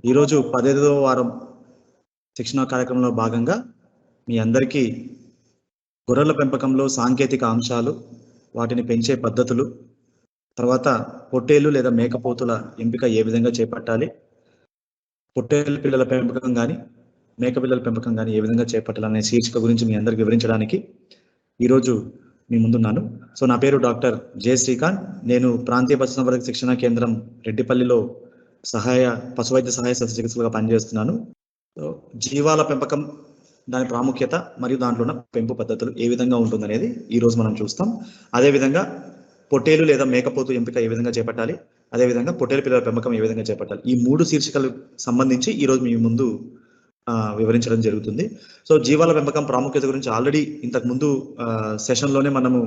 ఈరోజు 15వ వారం శిక్షణ కార్యక్రమంలో భాగంగా మీ అందరికీ గొర్రెల పెంపకంలో సాంకేతిక అంశాలు, వాటిని పెంచే పద్ధతులు, తర్వాత పొట్టేలు లేదా మేకపోతుల ఎంపిక ఏ విధంగా చేపట్టాలి, పొట్టేలు పిల్లల పెంపకం కానీ మేక పిల్లల పెంపకం కానీ ఏ విధంగా చేపట్టాలనే శీర్షిక గురించి మీ అందరికి వివరించడానికి ఈరోజు మీ ముందున్నాను. సో నా పేరు డాక్టర్ జె శ్రీకాంత్. నేను ప్రాంతీయ పశుసంవర్ధక శిక్షణ కేంద్రం రెడ్డిపల్లిలో పశువైద్య సహాయ శస్త్రచికిత్సలుగా పనిచేస్తున్నాను. జీవాల పెంపకం, దాని ప్రాముఖ్యత మరియు దాంట్లో ఉన్న పెంపు పద్ధతులు ఏ విధంగా ఉంటుందనేది ఈరోజు మనం చూస్తాం. అదేవిధంగా పొట్టేలు లేదా మేకపోతు ఎంపిక ఏ విధంగా చేపట్టాలి, అదేవిధంగా పొట్టేలు పిల్లల పెంపకం ఏ విధంగా చేపట్టాలి, ఈ 3 శీర్షికలకు సంబంధించి ఈరోజు మీ ముందు వివరించడం జరుగుతుంది. సో జీవాల పెంపకం ప్రాముఖ్యత గురించి ఆల్రెడీ ఇంతకు ముందు సెషన్లోనే మనము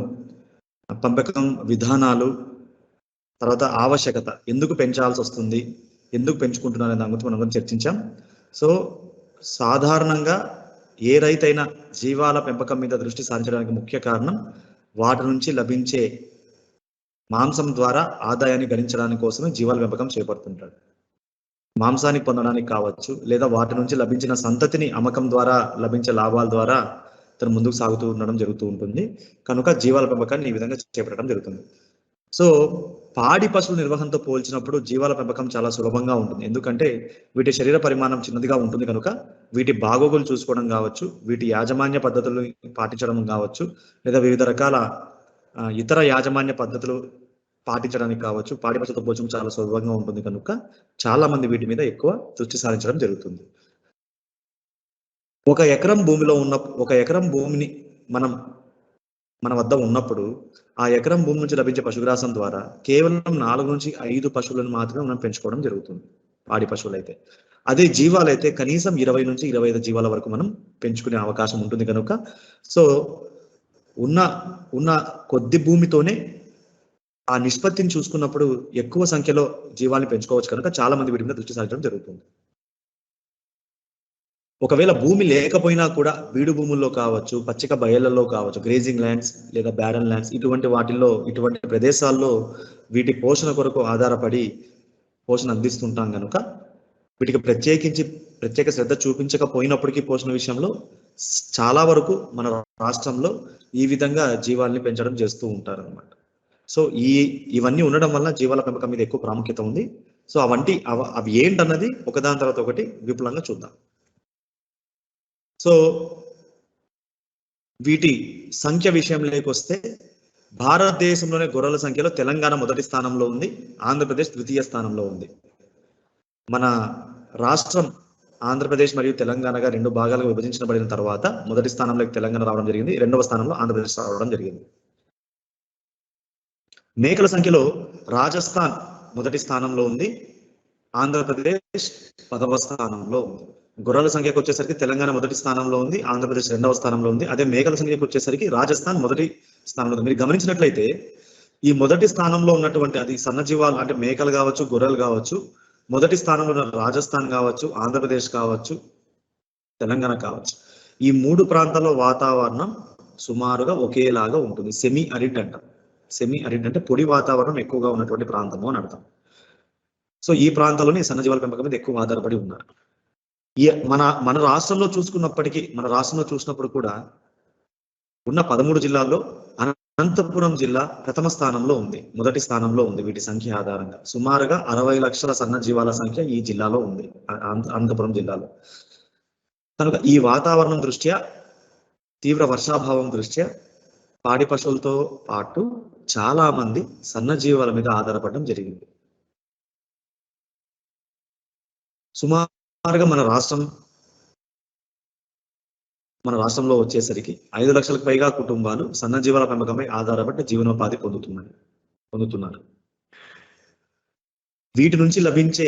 పెంపకం విధానాలు, తర్వాత ఆవశ్యకత, ఎందుకు పెంచాల్సి వస్తుంది, ఎందుకు పెంచుకుంటున్నారనే దాని గురించి మనం చర్చించాం. సో సాధారణంగా ఏ రైతైనా జీవాల పెంపకం మీద దృష్టి సారించడానికి ముఖ్య కారణం వాటి నుంచి లభించే మాంసం ద్వారా ఆదాయాన్ని గణించడానికి కోసమే జీవాల పెంపకం చేపడుతుంటాడు. మాంసాన్ని పొందడానికి కావచ్చు, లేదా వాటి నుంచి లభించిన సంతతిని అమ్మకం ద్వారా లభించే లాభాల ద్వారా తను ముందుకు సాగుతూ ఉండడం జరుగుతూ ఉంటుంది. కనుక జీవాల పెంపకాన్ని ఈ విధంగా చేపట్టడం జరుగుతుంది. సో పాడి పశువుల నిర్వహణతో పోల్చినప్పుడు జీవాల పెంపకం చాలా సులభంగా ఉంటుంది. ఎందుకంటే వీటి శరీర పరిమాణం చిన్నదిగా ఉంటుంది కనుక వీటి బాగోగులు చూసుకోవడం కావచ్చు, వీటి యాజమాన్య పద్ధతులు పాటించడం కావచ్చు, లేదా వివిధ రకాల ఇతర యాజమాన్య పద్ధతులు పాటించడానికి కావచ్చు, పాడి పశువులతో పోల్చడం చాలా సులభంగా ఉంటుంది కనుక చాలా మంది వీటి మీద ఎక్కువ దృష్టి సారించడం జరుగుతుంది. ఒక ఎకరం భూమిని మన వద్ద ఉన్నప్పుడు ఆ ఎకరం భూమి నుంచి లభించే పశుగ్రాసం ద్వారా కేవలం 4 నుంచి 5 పశువులను మాత్రమే మనం పెంచుకోవడం జరుగుతుంది, పాడి పశువులు అయితే. అదే జీవాలైతే కనీసం 20 నుంచి 25 జీవాల వరకు మనం పెంచుకునే అవకాశం ఉంటుంది కనుక సో ఉన్న కొద్ది భూమితోనే ఆ నిష్పత్తిని చూసుకున్నప్పుడు ఎక్కువ సంఖ్యలో జీవాల్ని పెంచుకోవచ్చు కనుక చాలా మంది వీటి మీద దృష్టి సారించడం జరుగుతుంది. ఒకవేళ భూమి లేకపోయినా కూడా బీడు భూముల్లో కావచ్చు, పచ్చిక బయళ్లలో కావచ్చు, గ్రేజింగ్ ల్యాండ్స్ లేదా బ్యారన్ ల్యాండ్స్, ఇటువంటి ప్రదేశాల్లో వీటి పోషణ కొరకు ఆధారపడి పోషణ అందిస్తుంటాం కనుక వీటికి ప్రత్యేక శ్రద్ధ చూపించకపోయినప్పటికీ పోషణ విషయంలో చాలా వరకు మన రాష్ట్రంలో ఈ విధంగా జీవాల్ని పెంచడం చేస్తూ ఉంటారు అన్నమాట. సో ఇవన్నీ ఉండడం వల్ల జీవాల పెంపకం మీద ఎక్కువ ప్రాముఖ్యత ఉంది. సో అవి ఏంటన్నది ఒకదాని తర్వాత ఒకటి విపులంగా చూద్దాం. సో వీటి సంఖ్య విషయంలోకి వస్తే భారతదేశంలోనే గొర్రెల సంఖ్యలో తెలంగాణ మొదటి స్థానంలో ఉంది, ఆంధ్రప్రదేశ్ ద్వితీయ స్థానంలో ఉంది. మన రాష్ట్రం ఆంధ్రప్రదేశ్ మరియు తెలంగాణగా 2 భాగాలుగా విభజించబడిన తర్వాత మొదటి స్థానంలోకి తెలంగాణ రావడం జరిగింది, 2వ స్థానంలో ఆంధ్రప్రదేశ్ రావడం జరిగింది. మేకల సంఖ్యలో రాజస్థాన్ మొదటి స్థానంలో ఉంది, ఆంధ్రప్రదేశ్ 10వ స్థానంలో ఉంది. గొర్రెల సంఖ్యకు వచ్చేసరికి తెలంగాణ మొదటి స్థానంలో ఉంది, ఆంధ్రప్రదేశ్ 2వ స్థానంలో ఉంది. అదే మేకల సంఖ్యకు వచ్చేసరికి రాజస్థాన్ మొదటి స్థానంలో ఉంది. మీరు గమనించినట్లయితే ఈ మొదటి స్థానంలో ఉన్నటువంటి అది సన్నజీవాలు అంటే మేకలు కావచ్చు, గొర్రెలు కావచ్చు, మొదటి స్థానంలో ఉన్న రాజస్థాన్ కావచ్చు, ఆంధ్రప్రదేశ్ కావచ్చు, తెలంగాణ కావచ్చు, ఈ 3 ప్రాంతాల్లో వాతావరణం సుమారుగా ఒకేలాగా ఉంటుంది. సెమీ అరిడ్ అంటే పొడి వాతావరణం ఎక్కువగా ఉన్నటువంటి ప్రాంతము అని అర్థం. సో ఈ ప్రాంతాల్లోనే సన్నజీవాల పెంపకం మీద ఎక్కువ ఆధారపడి ఉన్నారు. మన రాష్ట్రంలో చూసినప్పుడు కూడా ఉన్న 13 జిల్లాల్లో అనంతపురం జిల్లా ప్రథమ స్థానంలో ఉంది, మొదటి స్థానంలో ఉంది. వీటి సంఖ్య ఆధారంగా సుమారుగా 60 లక్షల సన్నజీవాల సంఖ్య ఈ జిల్లాలో ఉంది, అనంతపురం జిల్లాలో. కనుక ఈ వాతావరణం దృష్ట్యా, తీవ్ర వర్షాభావం దృష్ట్యా పాడి పశువులతో పాటు చాలా మంది సన్నజీవాల మీద ఆధారపడడం జరిగింది. సుమారుగా మన రాష్ట్రంలో వచ్చేసరికి 5 లక్షలకు పైగా కుటుంబాలు సన్నజీవాల పెంపకంపై ఆధారపడి జీవనోపాధి పొందుతున్నారు. వీటి నుంచి లభించే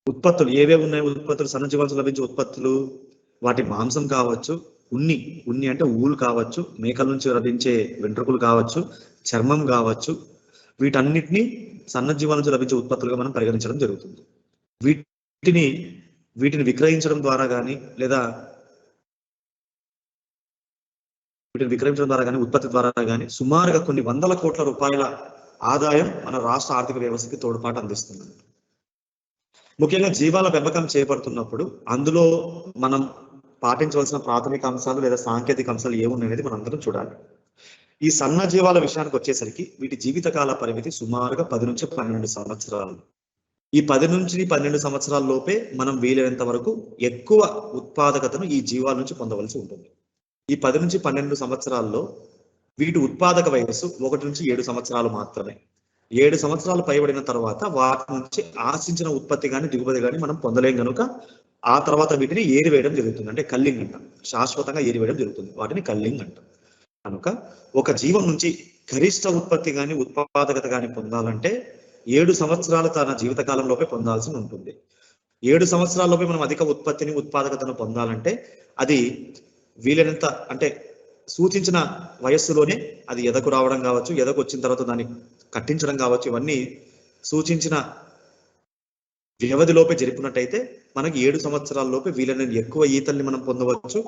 ఉత్పత్తులు ఏవేవి ఉన్నాయి? సన్నజీవాలకు లభించే ఉత్పత్తులు, వాటి మాంసం కావచ్చు, ఉన్ని అంటే ఊలు కావచ్చు, మేకల నుంచి లభించే వెంట్రుకలు కావచ్చు, చర్మం కావచ్చు, వీటన్నిటిని సన్నజీవాల నుంచి లభించే ఉత్పత్తులుగా మనం పరిగణించడం జరుగుతుంది. వీటిని విక్రయించడం ద్వారా కానీ ఉత్పత్తి ద్వారా కానీ సుమారుగా కొన్ని 100 కోట్ల రూపాయల ఆదాయం మన రాష్ట్ర ఆర్థిక వ్యవస్థకి తోడ్పాటు అందిస్తుంది. ముఖ్యంగా జీవాల పెంపకం చేపడుతున్నప్పుడు అందులో మనం పాటించవలసిన ప్రాథమిక అంశాలు లేదా సాంకేతిక అంశాలు ఏమున్నాయనేది మనం అందరం చూడాలి. ఈ సన్న జీవాల విషయానికి వచ్చేసరికి వీటి జీవితకాల పరిమితి సుమారుగా 10 నుంచి 12 సంవత్సరాలు. ఈ 10 నుంచి 12 సంవత్సరాల లోపే మనం వీలైనంత వరకు ఎక్కువ ఉత్పాదకతను ఈ జీవాల నుంచి పొందవలసి ఉంటుంది. ఈ 10 నుంచి 12 సంవత్సరాల్లో వీటి ఉత్పాదక వయస్సు 1 నుంచి 7 సంవత్సరాలు మాత్రమే. 7 సంవత్సరాలు పైబడిన తర్వాత వాటి నుంచి ఆశించిన ఉత్పత్తి కానీ దిగుబడి కానీ మనం పొందలేం కనుక ఆ తర్వాత వీటిని ఏరివేయడం జరుగుతుంది. అంటే కల్లింగ్ అంటాం. శాశ్వతంగా ఏరివేయడం జరుగుతుంది. వాటిని కల్లింగ్ అంటాం. కనుక ఒక జీవం నుంచి గరిష్ట ఉత్పత్తి కానీ ఉత్పాదకత కానీ పొందాలంటే 7 సంవత్సరాలు తన జీవితకాలంలోపే పొందాల్సి ఉంటుంది. 7 సంవత్సరాల్లోపే మనం అధిక ఉత్పత్తిని ఉత్పాదకతను పొందాలంటే అది వీలైనంత అంటే సూచించిన వయస్సులోనే అది ఎదకు రావడం కావచ్చు, ఎదకు వచ్చిన తర్వాత దాన్ని కట్టించడం కావచ్చు, ఇవన్నీ సూచించిన వ్యవధిలోపే జరిపినట్టయితే మనకి 7 సంవత్సరాల్లోపే వీలైన ఎక్కువ ఈతల్ని మనం పొందవచ్చు.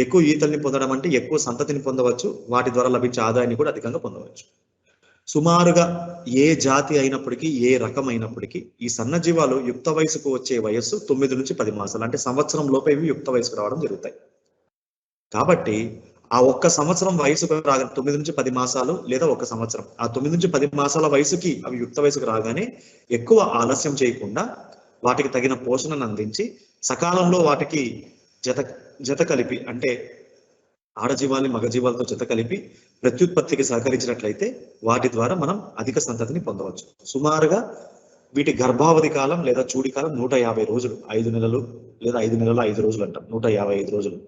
ఎక్కువ ఈతల్ని పొందడం అంటే ఎక్కువ సంతతిని పొందవచ్చు. వాటి ద్వారా లభించే ఆదాయాన్ని కూడా అధికంగా పొందవచ్చు. సుమారుగా ఏ జాతి అయినప్పటికీ, ఏ రకం అయినప్పటికీ ఈ సన్నజీవాలు యుక్త వయసుకు వచ్చే వయస్సు 9 నుంచి 10 మాసాలు. అంటే సంవత్సరం లోపే ఇవి యుక్త వయసుకు రావడం జరుగుతాయి. కాబట్టి ఆ ఒక్క సంవత్సరం వయసుకు రాగా 9 నుంచి 10 మాసాలు లేదా 1 సంవత్సరం, ఆ 9 నుంచి 10 మాసాల వయసుకి అవి యుక్త వయసుకు రాగానే ఎక్కువ ఆలస్యం చేయకుండా వాటికి తగిన పోషణను అందించి సకాలంలో వాటికి జత కలిపి అంటే ఆడజీవాల్ని మగజీవాలతో జత కలిపి ప్రత్యుత్పత్తికి సహకరించినట్లయితే వాటి ద్వారా మనం అధిక సంతతిని పొందవచ్చు. సుమారుగా వీటి గర్భావధి కాలం లేదా చూడి కాలం 150 రోజులు, 5 నెలలు లేదా 5 నెలల 5 రోజులు అంటాం. 155 రోజులు.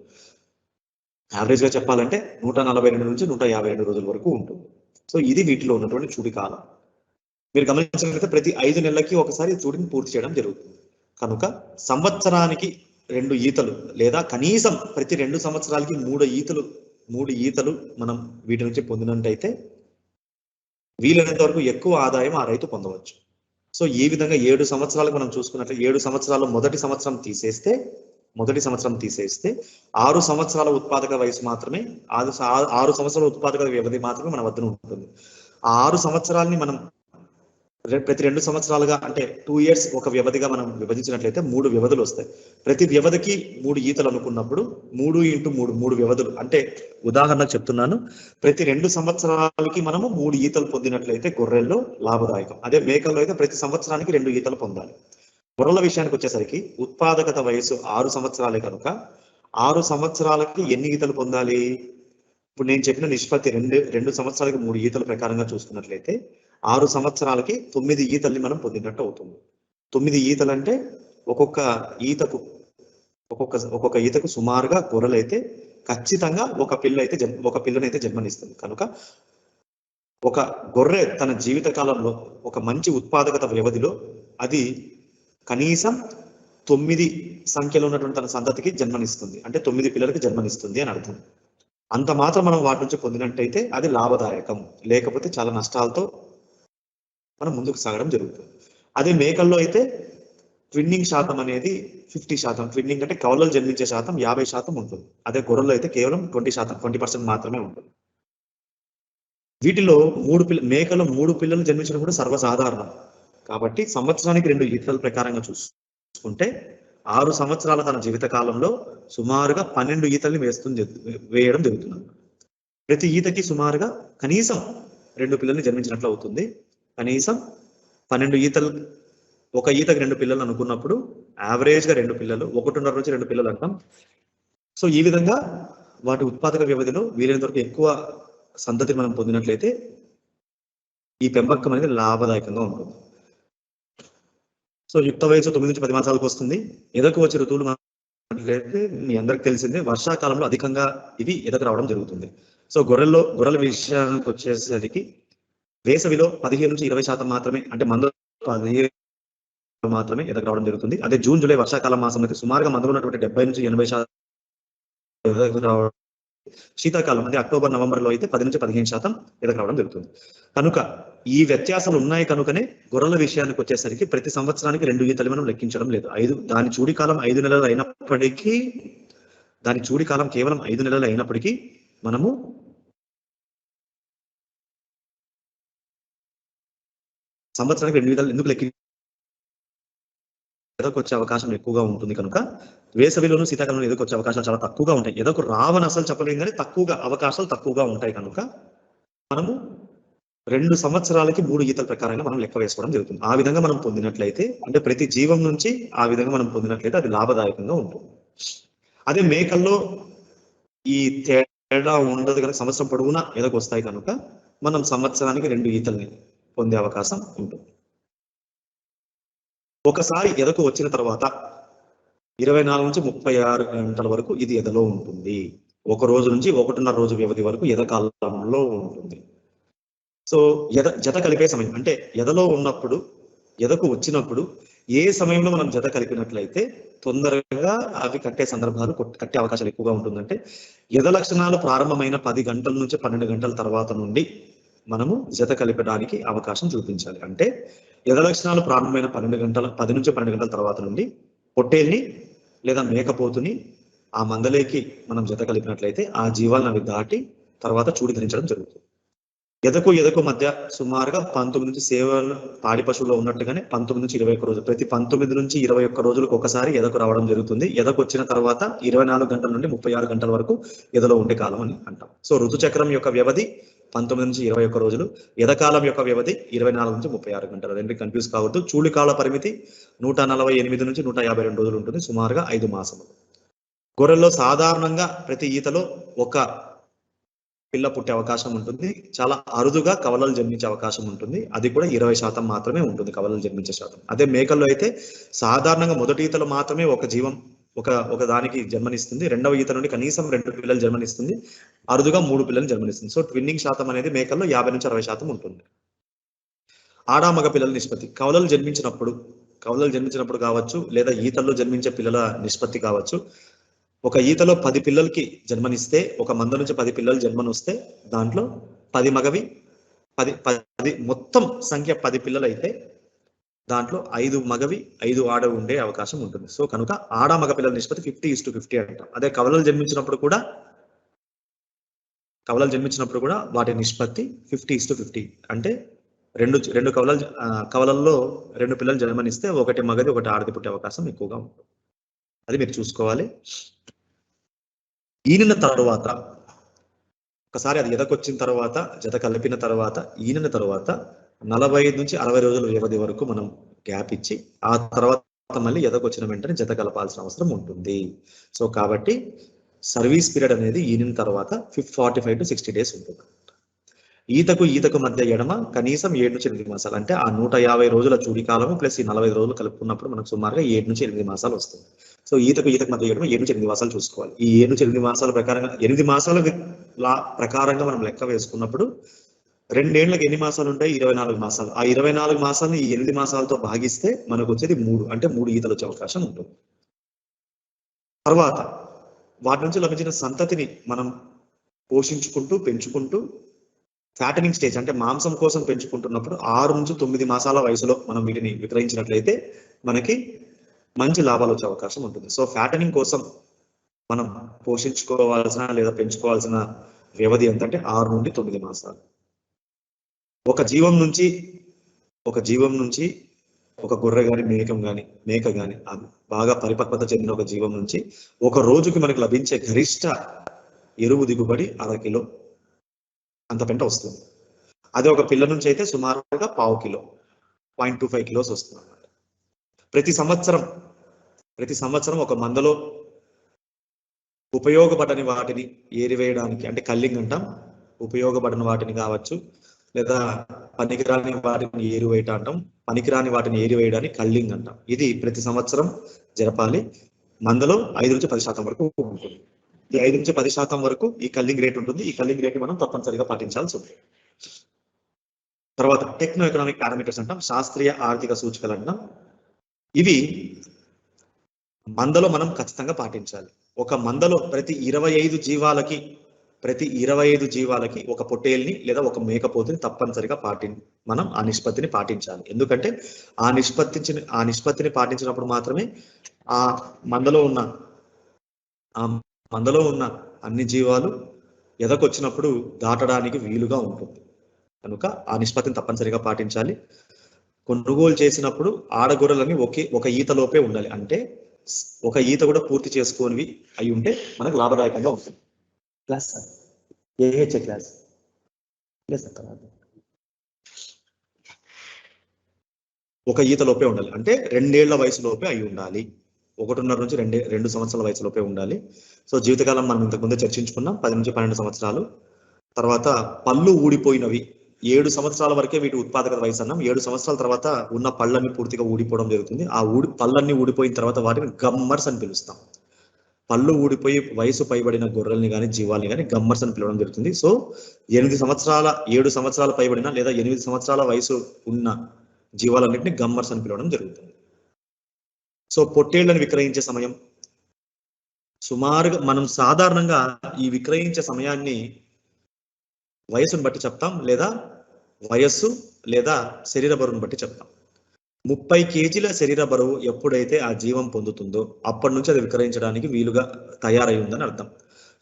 యావరేజ్ గా చెప్పాలంటే 142 నుంచి 152 రోజుల వరకు ఉంటుంది. సో ఇది వీటిలో ఉన్నటువంటి చూడి కాలం. మీరు గమనించినట్లయితే ప్రతి 5 నెలలకి ఒకసారి చూడిని పూర్తి చేయడం జరుగుతుంది. కనుక సంవత్సరానికి 2 ఈతలు లేదా కనీసం ప్రతి 2 సంవత్సరాలకి 3 ఈతలు మనం వీటి నుంచి పొందినట్టయితే వీలైనంత వరకు ఎక్కువ ఆదాయం ఆ రైతు పొందవచ్చు. సో ఈ విధంగా 7 సంవత్సరాలకు మనం చూసుకున్నట్లయితే 7 సంవత్సరాలు మొదటి సంవత్సరం తీసేస్తే 6 సంవత్సరాల ఉత్పాదక వయసు మాత్రమే 6 సంవత్సరాల ఉత్పాదక వ్యవధి మాత్రమే మన వద్ద ఉంటుంది. ఆ 6 సంవత్సరాలని మనం ప్రతి 2 సంవత్సరాలుగా అంటే 2 ఇయర్స్ ఒక వ్యవధిగా మనం విభజించినట్లయితే 3 వ్యవధులు వస్తాయి. ప్రతి వ్యవధికి 3 ఈతలు అనుకున్నప్పుడు 3 ఇంటూ 3 వ్యవధులు అంటే ఉదాహరణకు చెప్తున్నాను, ప్రతి 2 సంవత్సరాలకి మనము 3 ఈతలు పొందినట్లయితే గొర్రెల్లో లాభదాయకం. అదే మేకల్లో అయితే ప్రతి సంవత్సరానికి 2 ఈతలు పొందాలి. గొర్రెల విషయానికి వచ్చేసరికి ఉత్పాదకత వయసు 6 సంవత్సరాలే కనుక 6 సంవత్సరాలకి ఎన్ని ఈతలు పొందాలి? ఇప్పుడు నేను చెప్పిన నిష్పత్తి 2 సంవత్సరాలకి 3 ఈతల ప్రకారంగా చూసుకున్నట్లయితే 6 సంవత్సరాలకి 9 ఈతల్ని మనం పొందినట్టు అవుతుంది. 9 ఈతలు అంటే ఒక్కొక్క ఈతకు సుమారుగా గొర్రెలైతే ఖచ్చితంగా ఒక పిల్లనైతే జన్మనిస్తుంది. కనుక ఒక గొర్రె తన జీవిత కాలంలో ఒక మంచి ఉత్పాదకత వ్యవధిలో అది కనీసం 9 సంఖ్యలో ఉన్నటువంటి తన సంతతికి జన్మనిస్తుంది. అంటే 9 పిల్లలకి జన్మనిస్తుంది అని అర్థం. అంత మాత్రం మనం వాటి నుంచి పొందినట్టయితే అది లాభదాయకం. లేకపోతే చాలా నష్టాలతో మనం ముందుకు సాగడం జరుగుతుంది. అదే మేకల్లో అయితే ట్విన్నింగ్ శాతం అనేది 50%. ట్విన్నింగ్ అంటే కౌలలు జన్మించే శాతం 50% ఉంటుంది. అదే గొర్రెల్లో అయితే కేవలం 20% మాత్రమే ఉంటుంది. వీటిలో మేకలు 3 పిల్లలు జన్మించడం కూడా సర్వసాధారణం. కాబట్టి సంవత్సరానికి 2 ఈతల ప్రకారంగా చూసుకుంటే 6 సంవత్సరాల తన జీవిత కాలంలో సుమారుగా 12 ఈతల్ని వేయడం జరుగుతుంది. ప్రతి ఈతకి సుమారుగా కనీసం 2 పిల్లల్ని జన్మించినట్లు అవుతుంది. కనీసం 12 ఈతలు, ఒక ఈతకి 2 పిల్లలు అనుకున్నప్పుడు యావరేజ్ గా 2 పిల్లలు, 1.5 నుంచి 2 పిల్లలు అంటాం. సో ఈ విధంగా వాటి ఉత్పాదక వ్యవధిలో వీలైనంత వరకు ఎక్కువ సంతతిని మనం పొందినట్లయితే ఈ పెంపకం అనేది లాభదాయకంగా ఉంటుంది. సో యుక్త వయసు 9 నుంచి 10 మాసాలకు వస్తుంది. ఎదకు వచ్చే ఋతువులు అయితే మీ అందరికి తెలిసిందే, వర్షాకాలంలో అధికంగా ఇవి ఎదకు రావడం జరుగుతుంది. సో గొర్రెల విషయానికి వచ్చేసరికి వేసవిలో 15 నుంచి 20% మాత్రమే, అంటే మందు 15 మాత్రమే ఎదకు రావడం జరుగుతుంది. అదే జూన్ జూలై వర్షాకాలం మాసంలో అయితే సుమారుగా మందులో ఉన్నటువంటి 70 నుంచి 80% ఎదకు రావడం. శీతాకాలం అంటే అక్టోబర్ నవంబర్లో అయితే 10 నుంచి 15% ఎదకు రావడం జరుగుతుంది. కనుక ఈ వ్యత్యాసాలు ఉన్నాయి కనుకనే గొర్రెల విషయానికి వచ్చేసరికి ప్రతి సంవత్సరానికి 2 ఈతలు మనం లెక్కించడం లేదు. దాని చూడి కాలం 5 నెలలు అయినప్పటికీ, కేవలం 5 నెలలు అయినప్పటికీ మనము సంవత్సరానికి 2 ఈతలు ఎందుకు ఎదకొచ్చే అవకాశం ఎక్కువగా ఉంటుంది కనుక వేసవిలోను శీతాకాలంలో ఎదకొచ్చే అవకాశాలు చాలా తక్కువగా ఉంటాయి. ఎదకు రావని అసలు చెప్పలేం కానీ అవకాశాలు తక్కువగా ఉంటాయి కనుక మనము 2 సంవత్సరాలకి 3 ఈతల ప్రకారంగా మనం లెక్క వేసుకోవడం జరుగుతుంది. ఆ విధంగా మనం పొందినట్లయితే అంటే ప్రతి జీవం నుంచి ఆ విధంగా మనం పొందినట్లయితే అది లాభదాయకంగా ఉంటుంది. అదే మేకల్లో ఈ తేడా ఉండదు కనుక సంవత్సరం పొడవునా ఎదకొస్తాయి కనుక మనం సంవత్సరానికి 2 ఈతల్ని పొందే అవకాశం ఉంటుంది. ఒకసారి ఎదకు వచ్చిన తర్వాత 24 నుంచి 36 గంటల వరకు ఇది ఎదలో ఉంటుంది. ఒక రోజు నుంచి 1.5 రోజు వ్యవధి వరకు ఎదకాలంలో ఉంటుంది. సో జత కలిపే సమయం అంటే ఎదలో ఉన్నప్పుడు ఎదకు వచ్చినప్పుడు ఏ సమయంలో మనం జత కలిపినట్లయితే తొందరగా అవి కట్టే సందర్భాలు కట్టే అవకాశాలు ఎక్కువగా ఉంటుందంటే ఎద లక్షణాలు ప్రారంభమైన 10 గంటల నుంచి 12 గంటల తర్వాత నుండి మనము జత కలిపడానికి అవకాశం చూపించాలి. అంటే ఎద లక్షణాలు ప్రారంభమైన 10 నుంచి 12 గంటల తర్వాత నుండి పొట్టేల్ని లేదా మేకపోతుని ఆ మందలేకి మనం జత కలిపినట్లయితే ఆ జీవాలను అవి దాటి తర్వాత చూడి ధరించడం జరుగుతుంది. ఎదకు మధ్య సుమారుగా 19 నుంచి సేవలు పాడి పశువులో ఉన్నట్టుగానే 19 నుంచి 21 రోజులు ప్రతి 19 నుంచి 21 రోజులకు ఒకసారి ఎదకు రావడం జరుగుతుంది. ఎదకు వచ్చిన తర్వాత 24 గంటల నుండి 36 గంటల వరకు ఎదలో ఉండే కాలం అని అంటాం. సో ఋతుచక్రం యొక్క వ్యవధి 19 నుంచి 21 రోజులు, ఎదకాలం యొక్క వ్యవధి 24 నుంచి 36 గంటలు. రెండు కన్ఫ్యూజ్ కావద్దు. చూళికాల పరిమితి 148 నుంచి 152 రోజులు ఉంటుంది, సుమారుగా 5 మాసములు. గొర్రెల్లో సాధారణంగా ప్రతి ఈతలో ఒక పిల్ల పుట్టే అవకాశం ఉంటుంది. చాలా అరుదుగా కవలలు జన్మించే అవకాశం ఉంటుంది. అది కూడా 20% మాత్రమే ఉంటుంది కవలలు జన్మించే శాతం. అదే మేకల్లో అయితే సాధారణంగా మొదటి ఈతలో మాత్రమే ఒక జీవం ఒక దానికి జన్మనిస్తుంది. రెండవ ఈత నుండి కనీసం 2 పిల్లలు జన్మనిస్తుంది. అరుదుగా 3 పిల్లలు జన్మనిస్తుంది. సో ట్విన్నింగ్ శాతం అనేది మేకల్లో 50 నుంచి 60% ఉంటుంది. ఆడా మగ పిల్లల నిష్పత్తి కవలలు జన్మించినప్పుడు కావచ్చు, లేదా ఈతల్లో జన్మించే పిల్లల నిష్పత్తి కావచ్చు. ఒక ఈతలో 10 పిల్లలకి జన్మనిస్తే, ఒక మంద నుంచి 10 పిల్లలు జన్మనిస్తే దాంట్లో 10 మగవి 10 మొత్తం సంఖ్య 10 పిల్లలు అయితే దాంట్లో 5 మగవి 5 ఆడవి ఉండే అవకాశం ఉంటుంది. సో కనుక ఆడ మగ పిల్లల నిష్పత్తి 50:50 అంటాం. అదే కవలలు జన్మించినప్పుడు కూడా వాటి నిష్పత్తి 50:50 అంటే రెండు కవలల్లో 2 పిల్లలు జన్మనిస్తే ఒకటి మగది ఒకటి ఆడది పుట్టే అవకాశం ఎక్కువగా ఉంటుంది. అది మీరు చూసుకోవాలి. ఈనిన తర్వాత ఒకసారి అది ఎదకొచ్చిన తర్వాత జత కలిపిన తర్వాత ఈనిన తర్వాత 45 నుంచి 60 రోజుల వ్యవధి వరకు మనం గ్యాప్ ఇచ్చి ఆ తర్వాత మళ్ళీ ఎదకొచ్చిన వెంటనే జత కలపాల్సిన అవసరం ఉంటుంది. సో కాబట్టి సర్వీస్ పీరియడ్ అనేది ఈనిన తర్వాత 45 to 60 డేస్ ఉంటుంది. ఈతకు మధ్య ఎడమ కనీసం 7 నుంచి 8 మాసాలు అంటే ఆ 150 రోజుల చూడి కాలము ప్లస్ ఈ 45 రోజులు కలుపుకున్నప్పుడు మనకు సుమారుగా 7 నుంచి 8 మాసాలు వస్తుంది. సో ఈతకు మధ్య ఎడమ 7 నుంచి 8 మాసాలు చూసుకోవాలి. ఈ 7 నుంచి 8 మాసాల ప్రకారంగా 8 మాసాల ప్రకారంగా మనం లెక్క వేసుకున్నప్పుడు 2 ఏళ్లకు ఎన్ని మాసాలు ఉంటాయి? 24 మాసాలు. ఆ 24 మాసాలను ఈ 8 మాసాలతో భాగిస్తే మనకు వచ్చేది 3 అంటే 3 ఈతలు వచ్చే అవకాశం ఉంటుంది. తర్వాత వాటి నుంచి లభించిన సంతతిని మనం పోషించుకుంటూ పెంచుకుంటూ ఫ్యాటనింగ్ స్టేజ్ అంటే మాంసం కోసం పెంచుకుంటున్నప్పుడు 6 నుంచి 9 మాసాల వయసులో మనం వీటిని విక్రయించినట్లయితే మనకి మంచి లాభాలు వచ్చే అవకాశం ఉంటుంది. సో ఫ్యాటనింగ్ కోసం మనం పోషించుకోవాల్సిన లేదా పెంచుకోవాల్సిన వ్యవధి ఎంతంటే 6 నుండి 9 మాసాలు. ఒక జీవం నుంచి ఒక గొర్రె గాని మేక గాని బాగా పరిపక్వత చెందిన ఒక జీవం నుంచి ఒక రోజుకి మనకు లభించే గరిష్ట ఎరువు దిగుబడి 1/2 కిలో అంత పెంట వస్తుంది. అదే ఒక పిల్ల నుంచి అయితే సుమారుగా 1/2 కిలో 0.25 కిలోస్ వస్తుంది అన్నమాట. ప్రతి సంవత్సరం ఒక మందలో ఉపయోగపడని వాటిని ఏరివేయడానికి అంటే కల్లింగ్ అంటాం. ఉపయోగపడని వాటిని కావచ్చు లేదా పనికిరాని వాటిని ఏరివేయటం అంటాం. పనికిరాని వాటిని ఏరివేయడానికి కల్లింగ్ అంటాం. ఇది ప్రతి సంవత్సరం జరపాలి. మందలో 5 నుంచి 10% వరకు ఉంటుంది. ఈ 5 నుంచి 10% వరకు ఈ కల్లింగ్ రేట్ ఉంటుంది. ఈ కల్లింగ్ రేట్ మనం తప్పనిసరిగా పాటించాల్సి ఉంటుంది. తర్వాత టెక్నో ఎకనామిక్ పారామీటర్స్ అంటాం. శాస్త్రీయ ఆర్థిక సూచికలు అంటాం. ఇవి మందలో మనం ఖచ్చితంగా పాటించాలి. ఒక మందలో ప్రతి 25 జీవాలకి ఒక పొట్టేల్ని లేదా ఒక మేకపోతుని తప్పనిసరిగా మనం ఆ నిష్పత్తిని పాటించాలి. ఎందుకంటే ఆ నిష్పత్తిని పాటించినప్పుడు మాత్రమే ఆ మందలో ఉన్న అన్ని జీవాలు ఎదకొచ్చినప్పుడు దాటడానికి వీలుగా ఉంటుంది. కనుక ఆ నిష్పత్తిని తప్పనిసరిగా పాటించాలి. కొనుగోలు చేసినప్పుడు ఆడగొర్రెలని ఒక ఈతలోపే ఉండాలి. అంటే ఒక ఈత కూడా పూర్తి చేసుకొని అయి ఉంటే మనకు లాభదాయకంగా ఉంటుంది. క్లాస్ సార్ ఏహెచ్ఏ క్లాస్ ఒక ఈతలోపే ఉండాలి. అంటే 2 ఏళ్ల వయసులోపే అయి ఉండాలి. 1.5 నుంచి 2 సంవత్సరాల వయసులోపే ఉండాలి. సో జీవితకాలం మనం ఇంతకుముందే చర్చించుకున్నాం 10 నుంచి 12 సంవత్సరాలు. తర్వాత పళ్ళు ఊడిపోయినవి 7 సంవత్సరాల వరకే వీటి ఉత్పాదక వయసు అన్నాం. 7 సంవత్సరాల తర్వాత ఉన్న పళ్ళన్నీ పూర్తిగా ఊడిపోవడం జరుగుతుంది. ఆ పళ్ళన్నీ ఊడిపోయిన తర్వాత వాటిని గమ్మర్స్ అని పిలుస్తాం. పళ్ళు ఊడిపోయి వయసు పైబడిన గొర్రెల్ని కానీ జీవాల్ని కానీ గమ్మర్స్ అని పిలవడం జరుగుతుంది. సో 7 సంవత్సరాల పైబడిన లేదా 8 సంవత్సరాల వయసు ఉన్న జీవాలన్నింటినీ గమ్మర్స్ అని పిలవడం జరుగుతుంది. సో పొట్టేళ్లను విక్రయించే సమయం సుమారుగా మనం సాధారణంగా ఈ విక్రయించే సమయాన్ని వయసును బట్టి చెప్తాం, లేదా వయస్సు లేదా శరీర బరువును బట్టి చెప్తాం. 30 కేజీల శరీర బరువు ఎప్పుడైతే ఆ జీవం పొందుతుందో అప్పటి నుంచి అది విక్రయించడానికి వీలుగా తయారై ఉందని అర్థం.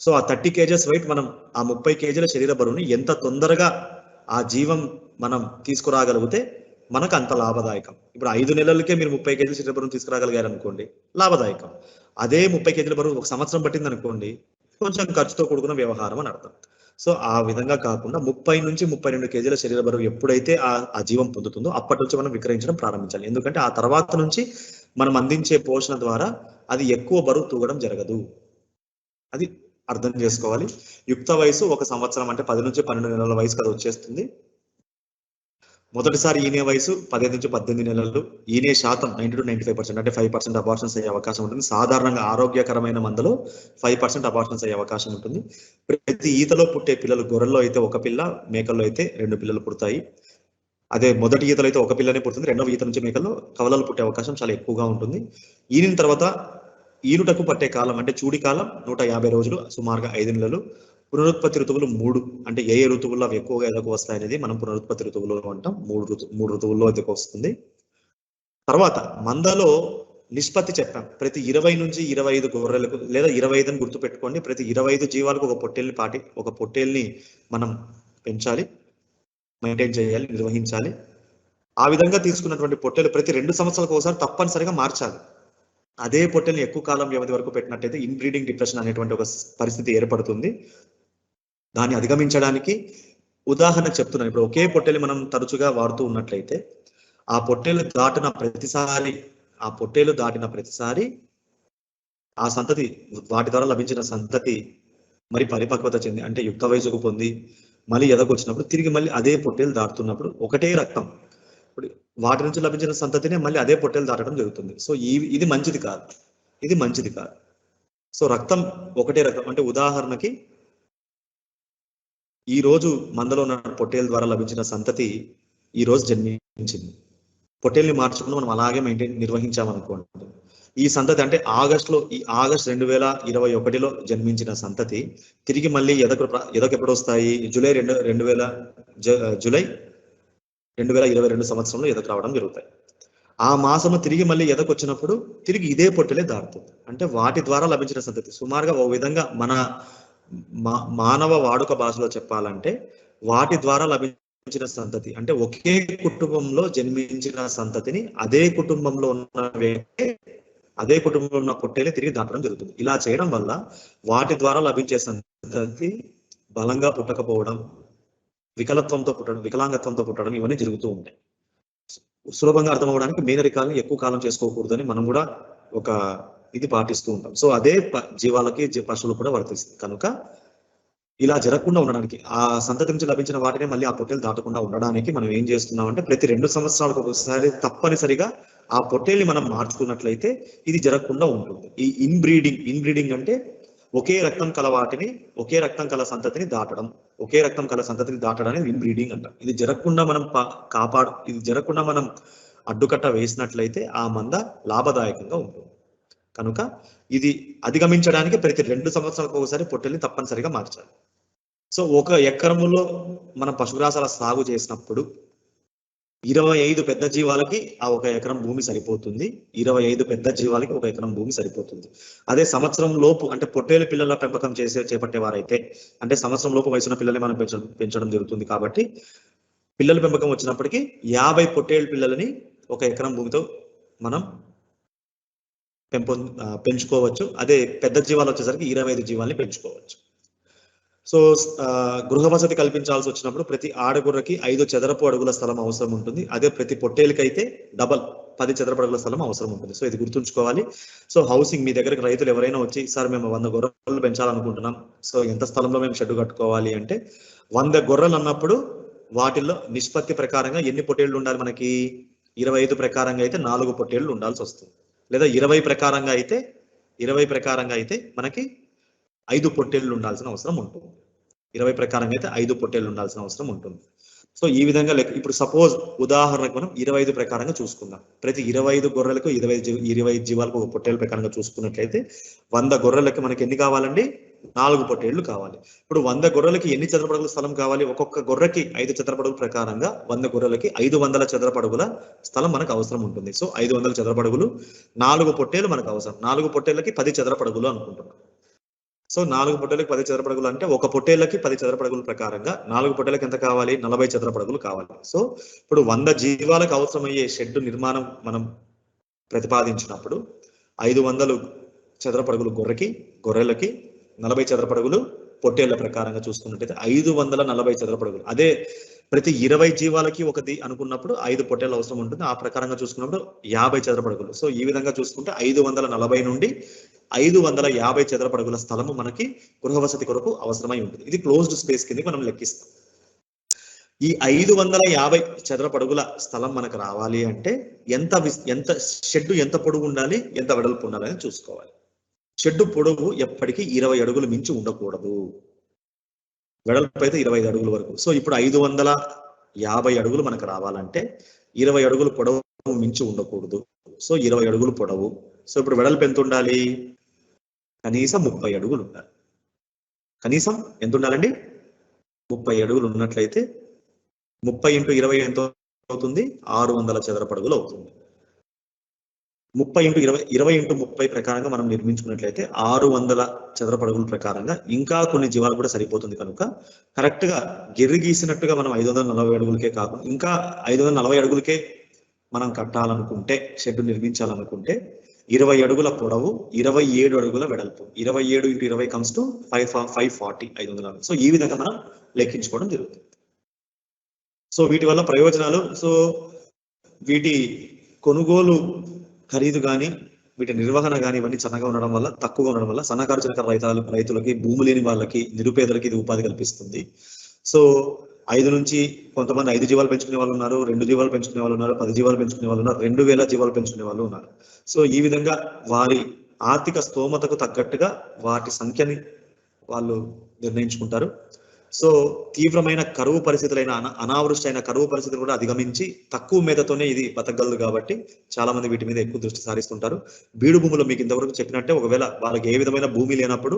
సో ఆ 30 కేజెస్ వెయిట్ మనం ఆ 30 కేజీల శరీర బరువుని ఎంత తొందరగా ఆ జీవం మనం తీసుకురాగలిగితే మనకు అంత లాభదాయకం. ఇప్పుడు 5 నెలలకే మీరు 30 కేజీల శరీర బరువును తీసుకురాగలిగారు అనుకోండి, లాభదాయకం. అదే 30 కేజీల బరువు 1 సంవత్సరం పట్టింది అనుకోండి, కొంచెం ఖర్చుతో కూడుకున్న వ్యవహారం అని అర్థం. సో ఆ విధంగా కాకుండా 30 నుంచి 32 కేజీల శరీర బరువు ఎప్పుడైతే ఆ జీవం పొందుతుందో అప్పటి నుంచి మనం విక్రయించడం ప్రారంభించాలి. ఎందుకంటే ఆ తర్వాత నుంచి మనం అందించే పోషణ ద్వారా అది ఎక్కువ బరువు తూగడం జరగదు. అది అర్థం చేసుకోవాలి. యుక్త వయసు 1 సంవత్సరం అంటే 10 నుంచి 12 నెలల వయసు అది వచ్చేస్తుంది. మొదటిసారి ఈనే వయసు 15 నుంచి 18 నెలలు. ఈనే శాతం 90 to 95% అంటే 5% అబార్షన్స్ అయ్యే అవకాశం ఉంటుంది. సాధారణంగా ఆరోగ్యకరమైన మందలో 5% అబార్షన్స్ అయ్యే అవకాశం ఉంటుంది. ప్రతి ఈతలో పుట్టే పిల్లలు, గొర్రెల్లో అయితే 1 పిల్ల, మేకల్లో అయితే 2 పిల్లలు పుడతాయి. అదే మొదటి ఈతలో అయితే 1 పిల్లనే పుడుతుంది. రెండవ ఈత నుంచి మేకల్లో కవలలు పుట్టే అవకాశం చాలా ఎక్కువగా ఉంటుంది. ఈనిన తర్వాత ఈనుటకు పట్టే కాలం అంటే చూడి కాలం 150 రోజులు, సుమారుగా 5 నెలలు. పునరుత్పత్తి ఋతువులు 3 అంటే ఏ ఋతువుల్లో అవి ఎక్కువగా ఎదకు వస్తాయనేది మనం పునరుత్పత్తి ఋతువులు అంటాం. 3 ఋతువుల్లో ఎదకు వస్తుంది. తర్వాత మందలో నిష్పత్తి చెప్పాం. ప్రతి 20 నుంచి 25 గొర్రెలకు లేదా 25 అని గుర్తు పెట్టుకోండి. ప్రతి 25 జీవాలకు ఒక పొట్టేల్ని మనం పెంచాలి, మెయింటైన్ చేయాలి, నిర్వహించాలి. ఆ విధంగా తీసుకున్నటువంటి పొట్టేలు ప్రతి 2 సంవత్సరాలకు ఒకసారి తప్పనిసరిగా మార్చాలి. అదే పొట్టెల్ని ఎక్కువ కాలం వ్యవధి వరకు పెట్టినట్టయితే ఇన్బ్రీడింగ్ డిప్రెషన్ అనేటువంటి ఒక పరిస్థితి ఏర్పడుతుంది. దాన్ని అధిగమించడానికి ఉదాహరణ చెప్తున్నాను. ఇప్పుడు ఒకే పొట్టెలు మనం తరచుగా వాడుతూ ఉన్నట్లయితే ఆ పొట్టేలు దాటిన ప్రతిసారి ఆ సంతతి, వాటి ద్వారా లభించిన సంతతి మరి పరిపక్వత చెంది అంటే యుక్త వయసుకు పొంది మళ్ళీ ఎదగొచ్చినప్పుడు తిరిగి మళ్ళీ అదే పొట్టేలు దాటుతున్నప్పుడు ఒకటే రక్తం, ఇప్పుడు వాటి నుంచి లభించిన సంతతినే మళ్ళీ అదే పొట్టేలు దాటడం జరుగుతుంది. సో ఇది మంచిది కాదు. సో రక్తం ఒకటే రక్తం అంటే ఉదాహరణకి ఈ రోజు మందలో ఉన్న పొట్టేల ద్వారా లభించిన సంతతి ఈ రోజు జన్మించింది. పొట్టేల్ని మార్చుకుని మనం అలాగే నిర్వహించామనుకోండి, ఈ సంతతి అంటే ఆగస్టు 2021లో జన్మించిన సంతతి తిరిగి మళ్ళీ ఎదకు ఎప్పుడు వస్తాయి? జూలై 2022 సంవత్సరంలో ఎదకు రావడం జరుగుతాయి. ఆ మాసము తిరిగి మళ్ళీ ఎదకొచ్చినప్పుడు తిరిగి ఇదే పొట్టెలే దాటుతుంది. అంటే వాటి ద్వారా లభించిన సంతతి సుమారుగా ఓ విధంగా మన మానవ వాడుక భాషలో చెప్పాలంటే వాటి ద్వారా లభించిన సంతతి అంటే ఒకే కుటుంబంలో జన్మించిన సంతతిని అదే కుటుంబంలో ఉన్న పొట్టేలే తిరిగి దాటడం జరుగుతుంది. ఇలా చేయడం వల్ల వాటి ద్వారా లభించే సంతతి బలంగా పుట్టకపోవడం, వికలాంగత్వంతో పుట్టడం ఇవన్నీ జరుగుతూ ఉంటాయి. సులభంగా అర్థం అవ్వడానికి మేనరికాలను ఎక్కువ కాలం చేసుకోకూడదని మనం కూడా ఒక ఇది పాటిస్తూ ఉంటాం. సో అదే జీవాలకి పశువులు కూడా వర్తిస్తుంది. కనుక ఇలా జరగకుండా ఉండడానికి, ఆ సంతతి నుంచి లభించిన వాటిని మళ్ళీ ఆ పొట్టేలు దాటకుండా ఉండడానికి మనం ఏం చేస్తున్నామంటే ప్రతి 2 సంవత్సరాలకు ఒకసారి తప్పనిసరిగా ఆ పొట్టేల్ని మనం మార్చుకున్నట్లయితే ఇది జరగకుండా ఉంటుంది. ఈ ఇన్బ్రీడింగ్ అంటే ఒకే రక్తం కల వాటిని, ఒకే రక్తం కల సంతతిని దాటడం, అనేది ఇన్బ్రీడింగ్ అంటాం. ఇది జరగకుండా మనం అడ్డుకట్ట వేసినట్లయితే ఆ మంద లాభదాయకంగా ఉంటుంది. కనుక ఇది అధిగమించడానికి ప్రతి 2 సంవత్సరాలకు ఒకసారి పొట్టెల్ని తప్పనిసరిగా మార్చాలి. సో 1 ఎకరములో మనం పశుగ్రాసాల సాగు చేసినప్పుడు 25 పెద్ద జీవాలకి ఆ 1 ఎకరం భూమి సరిపోతుంది. 25 పెద్ద జీవాలకి 1 ఎకరం భూమి సరిపోతుంది. అదే సంవత్సరం లోపు అంటే పొట్టేలు పిల్లల పెంపకం చేపట్టేవారైతే, అంటే సంవత్సరం లోపు వయసున్న పిల్లల్ని మనం పెంచడం జరుగుతుంది కాబట్టి పిల్లల పెంపకం వచ్చినప్పటికీ 50 పొట్టేళ్ల పిల్లలని ఒక ఎకరం భూమితో మనం పెంచుకోవచ్చు. అదే పెద్ద జీవాలు వచ్చేసరికి 25 జీవాల్ని పెంచుకోవచ్చు. సో గృహ వసతి కల్పించాల్సి వచ్చినప్పుడు ప్రతి ఆడగుర్రకి 5 చదరపు అడుగుల స్థలం అవసరం ఉంటుంది. అదే ప్రతి పొట్టేలుకైతే డబల్ 10 చదరపు అడుగుల స్థలం అవసరం ఉంటుంది. సో ఇది గుర్తుంచుకోవాలి. సో హౌసింగ్ మీ దగ్గరకు రైతులు ఎవరైనా వచ్చి సార్ మేము 100 గొర్రెలు పెంచాలనుకుంటున్నాం, సో ఎంత స్థలంలో మేము షెడ్ కట్టుకోవాలి అంటే 100 గొర్రెలు అన్నప్పుడు వాటిల్లో నిష్పత్తి ప్రకారంగా ఎన్ని పొట్టేళ్లు ఉండాలి మనకి? 25 ప్రకారంగా అయితే 4 పొట్టేళ్లు ఉండాల్సి వస్తుంది. లేదా 20 ప్రకారంగా అయితే మనకి 5 పొట్టేళ్లు ఉండాల్సిన అవసరం ఉంటుంది. 20 ప్రకారంగా అయితే 5 పొట్టేళ్లు ఉండాల్సిన అవసరం ఉంటుంది. సో ఈ విధంగా ఇప్పుడు సపోజ్ ఉదాహరణకు మనం 25 ప్రకారంగా చూసుకుందాం. ప్రతి 25 గొర్రెలకు 20 జీవాలకు ఒక పొట్టేళ్ల ప్రకారంగా చూసుకున్నట్లయితే 100 గొర్రెలకి మనకి ఎన్ని కావాలండి? 4 పొట్టేళ్లు కావాలి. ఇప్పుడు 100 గొర్రెలకి ఎన్ని చదరపడుగుల స్థలం కావాలి? ఒక్కొక్క గొర్రెకి 5 చదరపడుగుల ప్రకారంగా 100 గొర్రెలకి 500 చదరపడుగుల స్థలం మనకు అవసరం ఉంటుంది. సో 500 చదరపడుగులు, 4 పొట్టేళ్లు మనకు అవసరం. 4 పొట్టేళ్లకి 10 చదరపడుగులు అనుకుంటున్నాం. సో 4 పొట్టేళ్ళకి 10 చదరపడుగులు అంటే ఒక పొట్టేళ్ళకి 10 చదరపడుగుల ప్రకారంగా 4 పొట్టేళ్ళకి ఎంత కావాలి? 40 చదరపడుగులు కావాలి. సో ఇప్పుడు 100 జీవాలకు అవసరమయ్యే షెడ్ నిర్మాణం మనం ప్రతిపాదించినప్పుడు 500 చదరపడుగులు గొర్రెలకి 40 చదరపడుగులు పొట్టేళ్ల ప్రకారంగా చూసుకున్నట్టయితే 540 చదరపడుగులు. అదే ప్రతి 20 జీవాలకి ఒకటి అనుకున్నప్పుడు 5 పొట్టేళ్ళు అవసరం ఉంటుంది. ఆ ప్రకారంగా చూసుకున్నప్పుడు 50 చదరపడుగులు. సో ఈ విధంగా చూసుకుంటే 540 నుండి 550 చదరపడుగుల స్థలము మనకి గృహ వసతి కొరకు అవసరమై ఉంటుంది. ఇది క్లోజ్డ్ స్పేస్ కింద మనం లెక్కిస్తాం. ఈ 550 చదరపడుగుల స్థలం మనకు రావాలి అంటే ఎంత షెడ్ ఎంత పొడవు ఉండాలి, ఎంత వెడల్పు ఉండాలి అని చూసుకోవాలి. షెడ్ పొడవు ఎప్పటికీ 20 అడుగులు మించి ఉండకూడదు. వెడల్పు అయితే 25 అడుగుల వరకు. సో ఇప్పుడు 550 అడుగులు మనకు రావాలంటే 20 అడుగులు పొడవు మించి ఉండకూడదు. సో 20 అడుగులు పొడవు. సో ఇప్పుడు వెడల్పు ఎంత ఉండాలి? కనీసం 30 అడుగులు ఉండాలి. కనీసం ఎంత ఉండాలండి? 30 అడుగులు ఉన్నట్లయితే 30 × 20 ఎంత అవుతుంది? 600 చదరపడుగులు అవుతుంది. 30 × 20 20 × 30 ప్రకారంగా మనం నిర్మించుకున్నట్లయితే 600 చదరపడుగుల ప్రకారంగా ఇంకా కొన్ని జీవాలు కూడా సరిపోతుంది. కనుక కరెక్ట్ గా గిర్రి గీసినట్టుగా మనం 540 అడుగులకే కాకుండా ఇంకా 540 అడుగులకే మనం కట్టాలనుకుంటే, షెడ్ నిర్మించాలనుకుంటే 20 అడుగుల పొడవు, 27 అడుగుల వెడల్పు. 27 × 20 comes to 540, 500. సో ఈ విధంగా మనం లెక్కించుకోవడం జరుగుతుంది. సో వీటి వల్ల ప్రయోజనాలు, సో వీటి కొనుగోలు ఖరీదు కానీ వీటి నిర్వహణ కానీ ఇవన్నీ చిన్నగా ఉండడం వల్ల, తక్కువగా ఉండడం వల్ల సన్నకారు చిన్నకారు రైతులకి, భూమి లేని వాళ్ళకి, నిరుపేదలకి ఇది ఉపాధి కల్పిస్తుంది. సో 5 నుంచి కొంతమంది 5 జీవాలు పెంచుకునే వాళ్ళు ఉన్నారు, 2 జీవాలు పెంచుకునే వాళ్ళు ఉన్నారు, 10 జీవాలు పెంచుకునే వాళ్ళు ఉన్నారు, 2000 జీవాలు పెంచుకునే వాళ్ళు ఉన్నారు. సో ఈ విధంగా వారి ఆర్థిక స్తోమతకు తగ్గట్టుగా వాటి సంఖ్యని వాళ్ళు నిర్ణయించుకుంటారు. సో తీవ్రమైన కరువు పరిస్థితులైన అనావృష్టైన కరువు పరిస్థితులు కూడా అధిగమించి తక్కువ మేతతోనే ఇది బతకగలదు. కాబట్టి చాలా మంది వీటి మీద ఎక్కువ దృష్టి సారిస్తుంటారు. బీడు భూములు మీకు ఇంతవరకు చెప్పినట్టే, ఒకవేళ వాళ్ళకి ఏ విధమైన భూమి లేనప్పుడు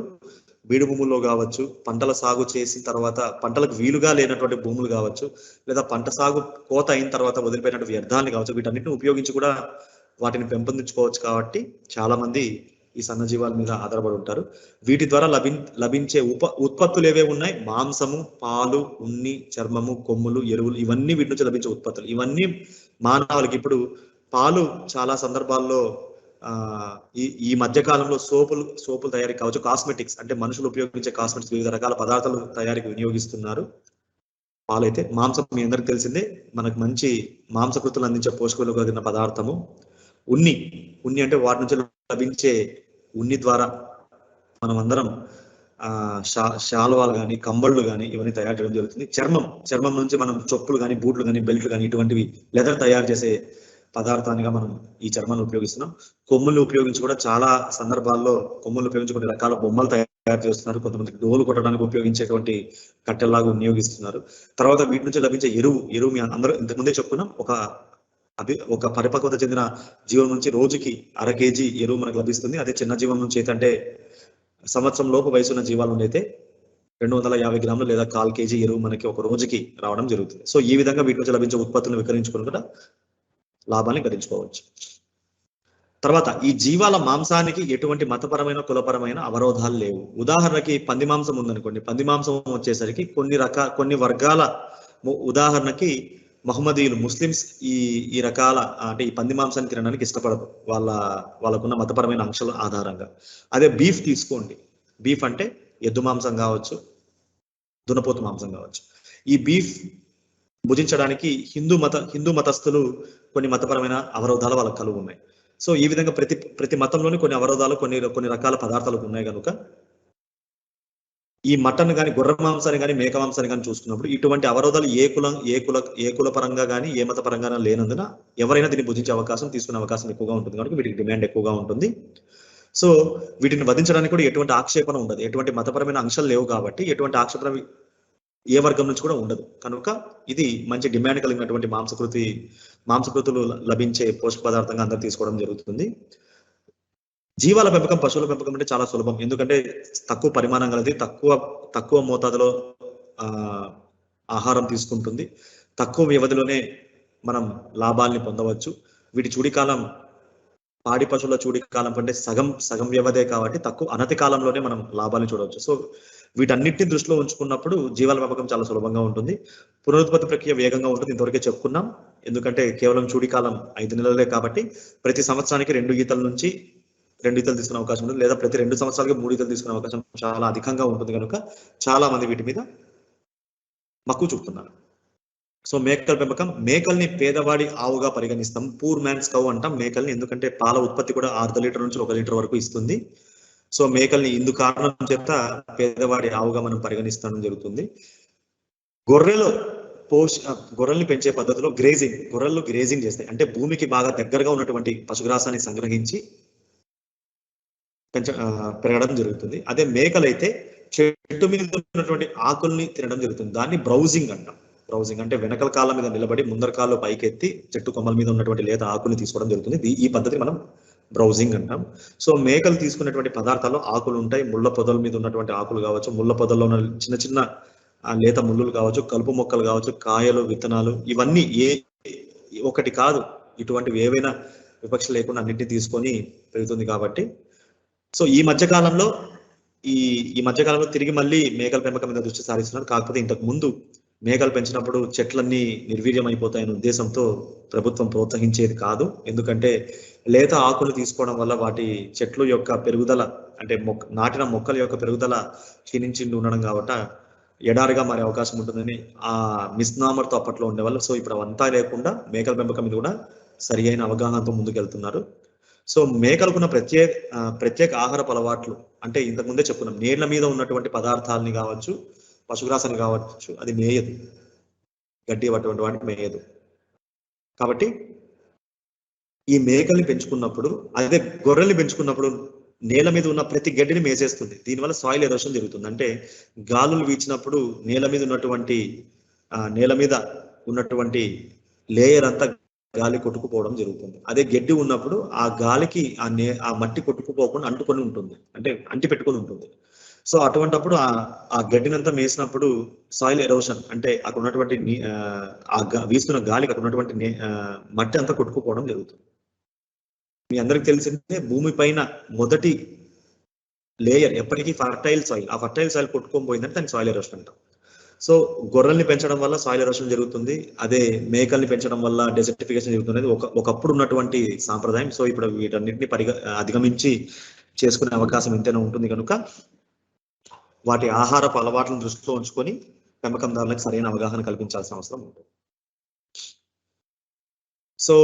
బీడు భూముల్లో కావచ్చు, పంటల సాగు చేసిన తర్వాత పంటలకు వీలుగా లేనటువంటి భూములు కావచ్చు, లేదా పంట సాగు కోత అయిన తర్వాత వదిలిపోయినటువంటి వ్యర్థాలను కావచ్చు, వీటన్నిటిని ఉపయోగించి కూడా వాటిని పెంపొందించుకోవచ్చు. కాబట్టి చాలా మంది ఈ సన్నజీవాల మీద ఆధారపడి ఉంటారు. వీటి ద్వారా లభించే ఉత్పత్తులు ఏవే ఉన్నాయి? మాంసము, పాలు, ఉన్ని, చర్మము, కొమ్ములు, ఎరువులు, ఇవన్నీ వీటి నుంచి లభించే ఉత్పత్తులు. ఇవన్నీ మానవులకి ఇప్పుడు పాలు చాలా సందర్భాల్లో ఈ మధ్య కాలంలో సోపులు తయారీ కావచ్చు, కాస్మెటిక్స్ అంటే మనుషులు ఉపయోగించే కాస్మెటిక్స్, వివిధ రకాల పదార్థాలు తయారీకి వినియోగిస్తున్నారు. పాలైతే మాంసం మీ అందరికి తెలిసిందే, మనకు మంచి మాంసకృతులు అందించే పోషకాలు కలిగిన పదార్థము. ఉన్ని అంటే వాటి నుంచి లభించే ఉన్ని ద్వారా మనం అందరం శాలువాలు కానీ, కంబళ్ళు కానీ ఇవన్నీ తయారు చేయడం జరుగుతుంది. చర్మం నుంచి మనం చెప్పులు కానీ, బూట్లు కానీ, బెల్ట్లు కానీ ఇటువంటివి లెదర్ తయారు చేసే పదార్థానిగా మనం ఈ చర్మాన్ని ఉపయోగిస్తున్నాం. కొమ్ములు ఉపయోగించి కూడా చాలా సందర్భాల్లో కొమ్ములు ఉపయోగించి కొన్ని రకాల బొమ్మలు తయారు చేస్తున్నారు. కొంతమంది డోలు కొట్టడానికి ఉపయోగించేటువంటి కట్టెల్లాగా వినియోగిస్తున్నారు. తర్వాత వీటి నుంచి లభించే ఎరువు మీ అందరూ ఇంతకుముందే చెప్పుకున్నాం. ఒక పరిపక్వత చెందిన జీవం నుంచి రోజుకి 1/2 kg ఎరువు మనకు లభిస్తుంది. అదే చిన్న జీవం నుంచి అయితే సంవత్సరం లోపు వయసున్న జీవాల నుండి అయితే 250 గ్రాములు లేదా 1/4 kg ఎరువు మనకి ఒక రోజుకి రావడం జరుగుతుంది. సో ఈ విధంగా వీటి నుంచి లభించే ఉత్పత్తులను విక్రయించుకుని కూడా లాభాన్ని గడించుకోవచ్చు. తర్వాత ఈ జీవాల మాంసానికి ఎటువంటి మతపరమైన, కులపరమైన అవరోధాలు లేవు. ఉదాహరణకి పంది మాంసం ఉందనుకోండి, పంది మాంసం వచ్చేసరికి కొన్ని వర్గాల ఉదాహరణకి మహమ్మదీయులు, ముస్లిమ్స్ ఈ ఈ రకాల అంటే ఈ పంది మాంసాన్ని తినడానికి ఇష్టపడరు వాళ్ళకున్న మతపరమైన అంశాల ఆధారంగా. అదే బీఫ్ తీసుకోండి, బీఫ్ అంటే ఎద్దు మాంసం కావచ్చు, దున్నపోతు మాంసం కావచ్చు. ఈ బీఫ్ భుజించడానికి హిందూ మతస్థులు కొన్ని మతపరమైన అవరోధాలు వాళ్ళకి కలుగు ఉన్నాయి. సో ఈ విధంగా ప్రతి మతంలోని కొన్ని అవరోధాలు, కొన్ని రకాల పదార్థాలు ఉన్నాయి కనుక ఈ మటన్ కానీ, గుర్ర మాంసాన్ని కానీ, మేక మాంసాన్ని కానీ చూసుకున్నప్పుడు ఇటువంటి అవరోధాలు ఏ కుల పరంగా కానీ, ఏ మత పరంగా లేనందున ఎవరైనా దీన్ని భుజించే అవకాశం, తీసుకునే అవకాశం ఎక్కువగా ఉంటుంది కనుక వీటికి డిమాండ్ ఎక్కువగా ఉంటుంది. సో వీటిని వధించడానికి కూడా ఎటువంటి ఆక్షేపణ ఉండదు, ఎటువంటి మతపరమైన అంశాలు లేవు కాబట్టి ఎటువంటి ఆక్షేపణ ఏ వర్గం నుంచి కూడా ఉండదు. కనుక ఇది మంచి డిమాండ్ కలిగినటువంటి మాంసకృతులు లభించే పోషక పదార్థంగా అందరూ తీసుకోవడం జరుగుతుంది. జీవాల పెంపకం, పశువుల పెంపకం అంటే చాలా సులభం. ఎందుకంటే తక్కువ పరిమాణం కలది, తక్కువ మోతాదులో ఆహారం తీసుకుంటుంది, తక్కువ వ్యవధిలోనే మనం లాభాల్ని పొందవచ్చు. వీటి చూడికాలం, పాడి పశువుల చూడికాలం అంటే సగం వ్యవధే కాబట్టి అనతి కాలంలోనే మనం లాభాలను చూడవచ్చు. సో వీటన్నిటిని దృష్టిలో ఉంచుకున్నప్పుడు జీవాల పెంపకం చాలా సులభంగా ఉంటుంది. పునరుత్పత్తి ప్రక్రియ వేగంగా ఉంటుంది, ఇంతవరకే చెప్పుకున్నాం. ఎందుకంటే కేవలం చూడికాలం 5 నెలలే కాబట్టి ప్రతి సంవత్సరానికి 2 ఈతలు తీసుకునే అవకాశం ఉంటుంది, లేదా ప్రతి 2 సంవత్సరాలకి 3 ఈతలు తీసుకునే అవకాశం చాలా అధికంగా ఉంటుంది కనుక చాలా మంది వీటి మీద మక్కువ చూపుతున్నారు. సో మేకల పెంపకం, మేకల్ని పేదవాడి ఆవుగా పరిగణిస్తాం, పూర్ మ్యాన్స్ కౌ అంటాం మేకల్ని. ఎందుకంటే పాల ఉత్పత్తి కూడా 0.5 లీటర్ నుంచి 1 లీటర్ వరకు ఇస్తుంది. సో మేకల్ని ఇందు కారణం చేత పేదవాడి ఆవుగా మనం పరిగణిస్తడం జరుగుతుంది. గొర్రెల్ని పెంచే పద్ధతిలో గొర్రెలు గ్రేజింగ్ చేస్తాయి, అంటే భూమికి బాగా దగ్గరగా ఉన్నటువంటి పశుగ్రాసాన్ని సంగ్రహించి పెరగడం జరుగుతుంది. అదే మేకలైతే చెట్టు మీద ఉన్నటువంటి ఆకుల్ని తినడం జరుగుతుంది. దాన్ని బ్రౌజింగ్ అంటాం. బ్రౌజింగ్ అంటే వెనకల కాళ్ళ మీద నిలబడి ముందర కాళ్ళు పైకెత్తి చెట్టు కొమ్మల మీద ఉన్నటువంటి లేత ఆకుల్ని తీసుకోవడం జరుగుతుంది. ఈ పద్ధతి మనం బ్రౌజింగ్ అంటాం. సో మేకలు తీసుకున్నటువంటి పదార్థాల్లో ఆకులు ఉంటాయి, ముళ్ళ పొదల మీద ఉన్నటువంటి ఆకులు కావచ్చు, ముళ్ళ పొదల్లో ఉన్న చిన్న లేత ముళ్ళులు కావచ్చు, కలుపు మొక్కలు కావచ్చు, కాయలు, విత్తనాలు, ఇవన్నీ ఒకటి కాదు, ఇటువంటివి ఏవైనా వివక్ష లేకుండా అన్నింటినీ తీసుకొని పెరుగుతుంది కాబట్టి. సో ఈ మధ్యకాలంలో తిరిగి మళ్ళీ మేకల పెంపకం మీద దృష్టి సారిస్తున్నారు. కాకపోతే ఇంతకు ముందు మేకలు పెంచినప్పుడు చెట్లన్నీ నిర్వీర్యం అయిపోతాయనే ఉద్దేశంతో ప్రభుత్వం ప్రోత్సహించేది కాదు. ఎందుకంటే లేత ఆకులు తీసుకోవడం వల్ల వాటి చెట్లు యొక్క పెరుగుదల, అంటే నాటిన మొక్కల యొక్క పెరుగుదల క్షీణించి ఉండడం కాబట్టి ఎడారిగా మారే అవకాశం ఉంటుందని ఆ మిస్నామర్తో అప్పట్లో ఉండేవాళ్ళు. సో ఇప్పుడు అవంతా లేకుండా మేకల పెంపకం మీద కూడా సరి అయిన అవగాహనతో ముందుకెళ్తున్నారు. సో మేకలకున్న ప్రత్యేక ఆహారపు అలవాట్లు అంటే ఇంతకుముందే చెప్పుకున్నాం, నీళ్ల మీద ఉన్నటువంటి పదార్థాలని కావచ్చు, పశుగ్రాసాన్ని కావచ్చు, అది మేయదు, గడ్డి అటువంటి వాటికి మేయదు. కాబట్టి ఈ మేకల్ని పెంచుకున్నప్పుడు, అదే గొర్రెల్ని పెంచుకున్నప్పుడు నేల మీద ఉన్న ప్రతి గడ్డిని మేసేస్తుంది. దీనివల్ల సాయిల్ ఎరోషన్ జరుగుతుంది. అంటే గాలులు వీచినప్పుడు నేల మీద ఉన్నటువంటి లేయర్ అంతా గాలి కొట్టుకుపోవడం జరుగుతుంది. అదే గడ్డి ఉన్నప్పుడు ఆ గాలికి ఆ మట్టి కొట్టుకుపోకుండా అంటుకొని ఉంటుంది, అంటే అంటి పెట్టుకొని ఉంటుంది. సో అటువంటప్పుడు ఆ గడ్డినంతా మేసినప్పుడు సాయిల్ ఎరోషన్ అంటే అక్కడ ఉన్నటువంటి వీస్తున్న గాలికి అక్కడ ఉన్నటువంటి మట్టి అంతా కొట్టుకుపోవడం జరుగుతుంది. మీ అందరికి తెలిసిందే, భూమి పైన మొదటి లేయర్ ఎప్పటికీ ఫర్టైల్ సాయిల్. ఆ ఫర్టైల్ సాయిల్ కొట్టుకొని పోయిందంటే దానికి సాయిల్ ఎరోషన్ అంటాం. సో గొర్రెల్ని పెంచడం వల్ల సాయిల్ ఎరోషన్ జరుగుతుంది, అదే మేకల్ని పెంచడం వల్ల డెసర్టిఫికేషన్ జరుగుతుంది. ఒకప్పుడు ఉన్నటువంటి సాంప్రదాయం. సో ఇప్పుడు వీటన్నిటిని అధిగమించి చేసుకునే అవకాశం ఎంతైనా ఉంటుంది కనుక వాటి ఆహారపు అలవాట్లను దృష్టిలో ఉంచుకొని పెంపకందారులకు సరైన అవగాహన కల్పించాల్సిన అవసరం ఉంటుంది. సో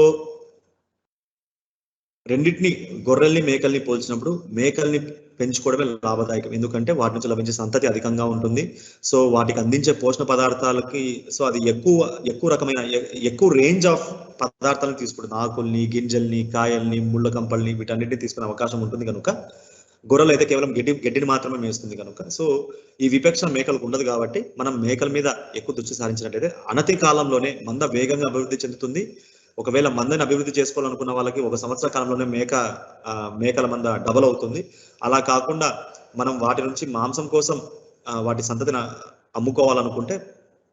రెండింటిని, గొర్రెల్ని మేకల్ని పోల్చినప్పుడు మేకల్ని పెంచుకోవడమే లాభదాయకం. ఎందుకంటే వాటి నుంచి లభించే సంతతి అధికంగా ఉంటుంది. సో వాటికి అందించే పోషణ పదార్థాలకి అది ఎక్కువ రకమైన ఎక్కువ రేంజ్ ఆఫ్ పదార్థాలను తీసుకుంటుంది. ఆకుల్ని, గింజల్ని, కాయల్ని, ముళ్ళ కంపల్ని, వీటన్నిటిని తీసుకునే అవకాశం ఉంటుంది కనుక. గొర్రెలు అయితే కేవలం గడ్డిని మాత్రమే మేస్తుంది కనుక. సో ఈ విపక్ష మేకలకు ఉండదు కాబట్టి మనం మేకల మీద ఎక్కువ దృష్టి సారించినట్లయితే అనతి కాలంలోనే మంద వేగంగా అభివృద్ధి చెందుతుంది. ఒకవేళ మందని అభివృద్ధి చేసుకోవాలనుకున్న వాళ్ళకి 1 సంవత్సర కాలంలోనే మేకల మంద డబల్ అవుతుంది. అలా కాకుండా మనం వాటి నుంచి మాంసం కోసం వాటి సంతతిని అమ్ముకోవాలనుకుంటే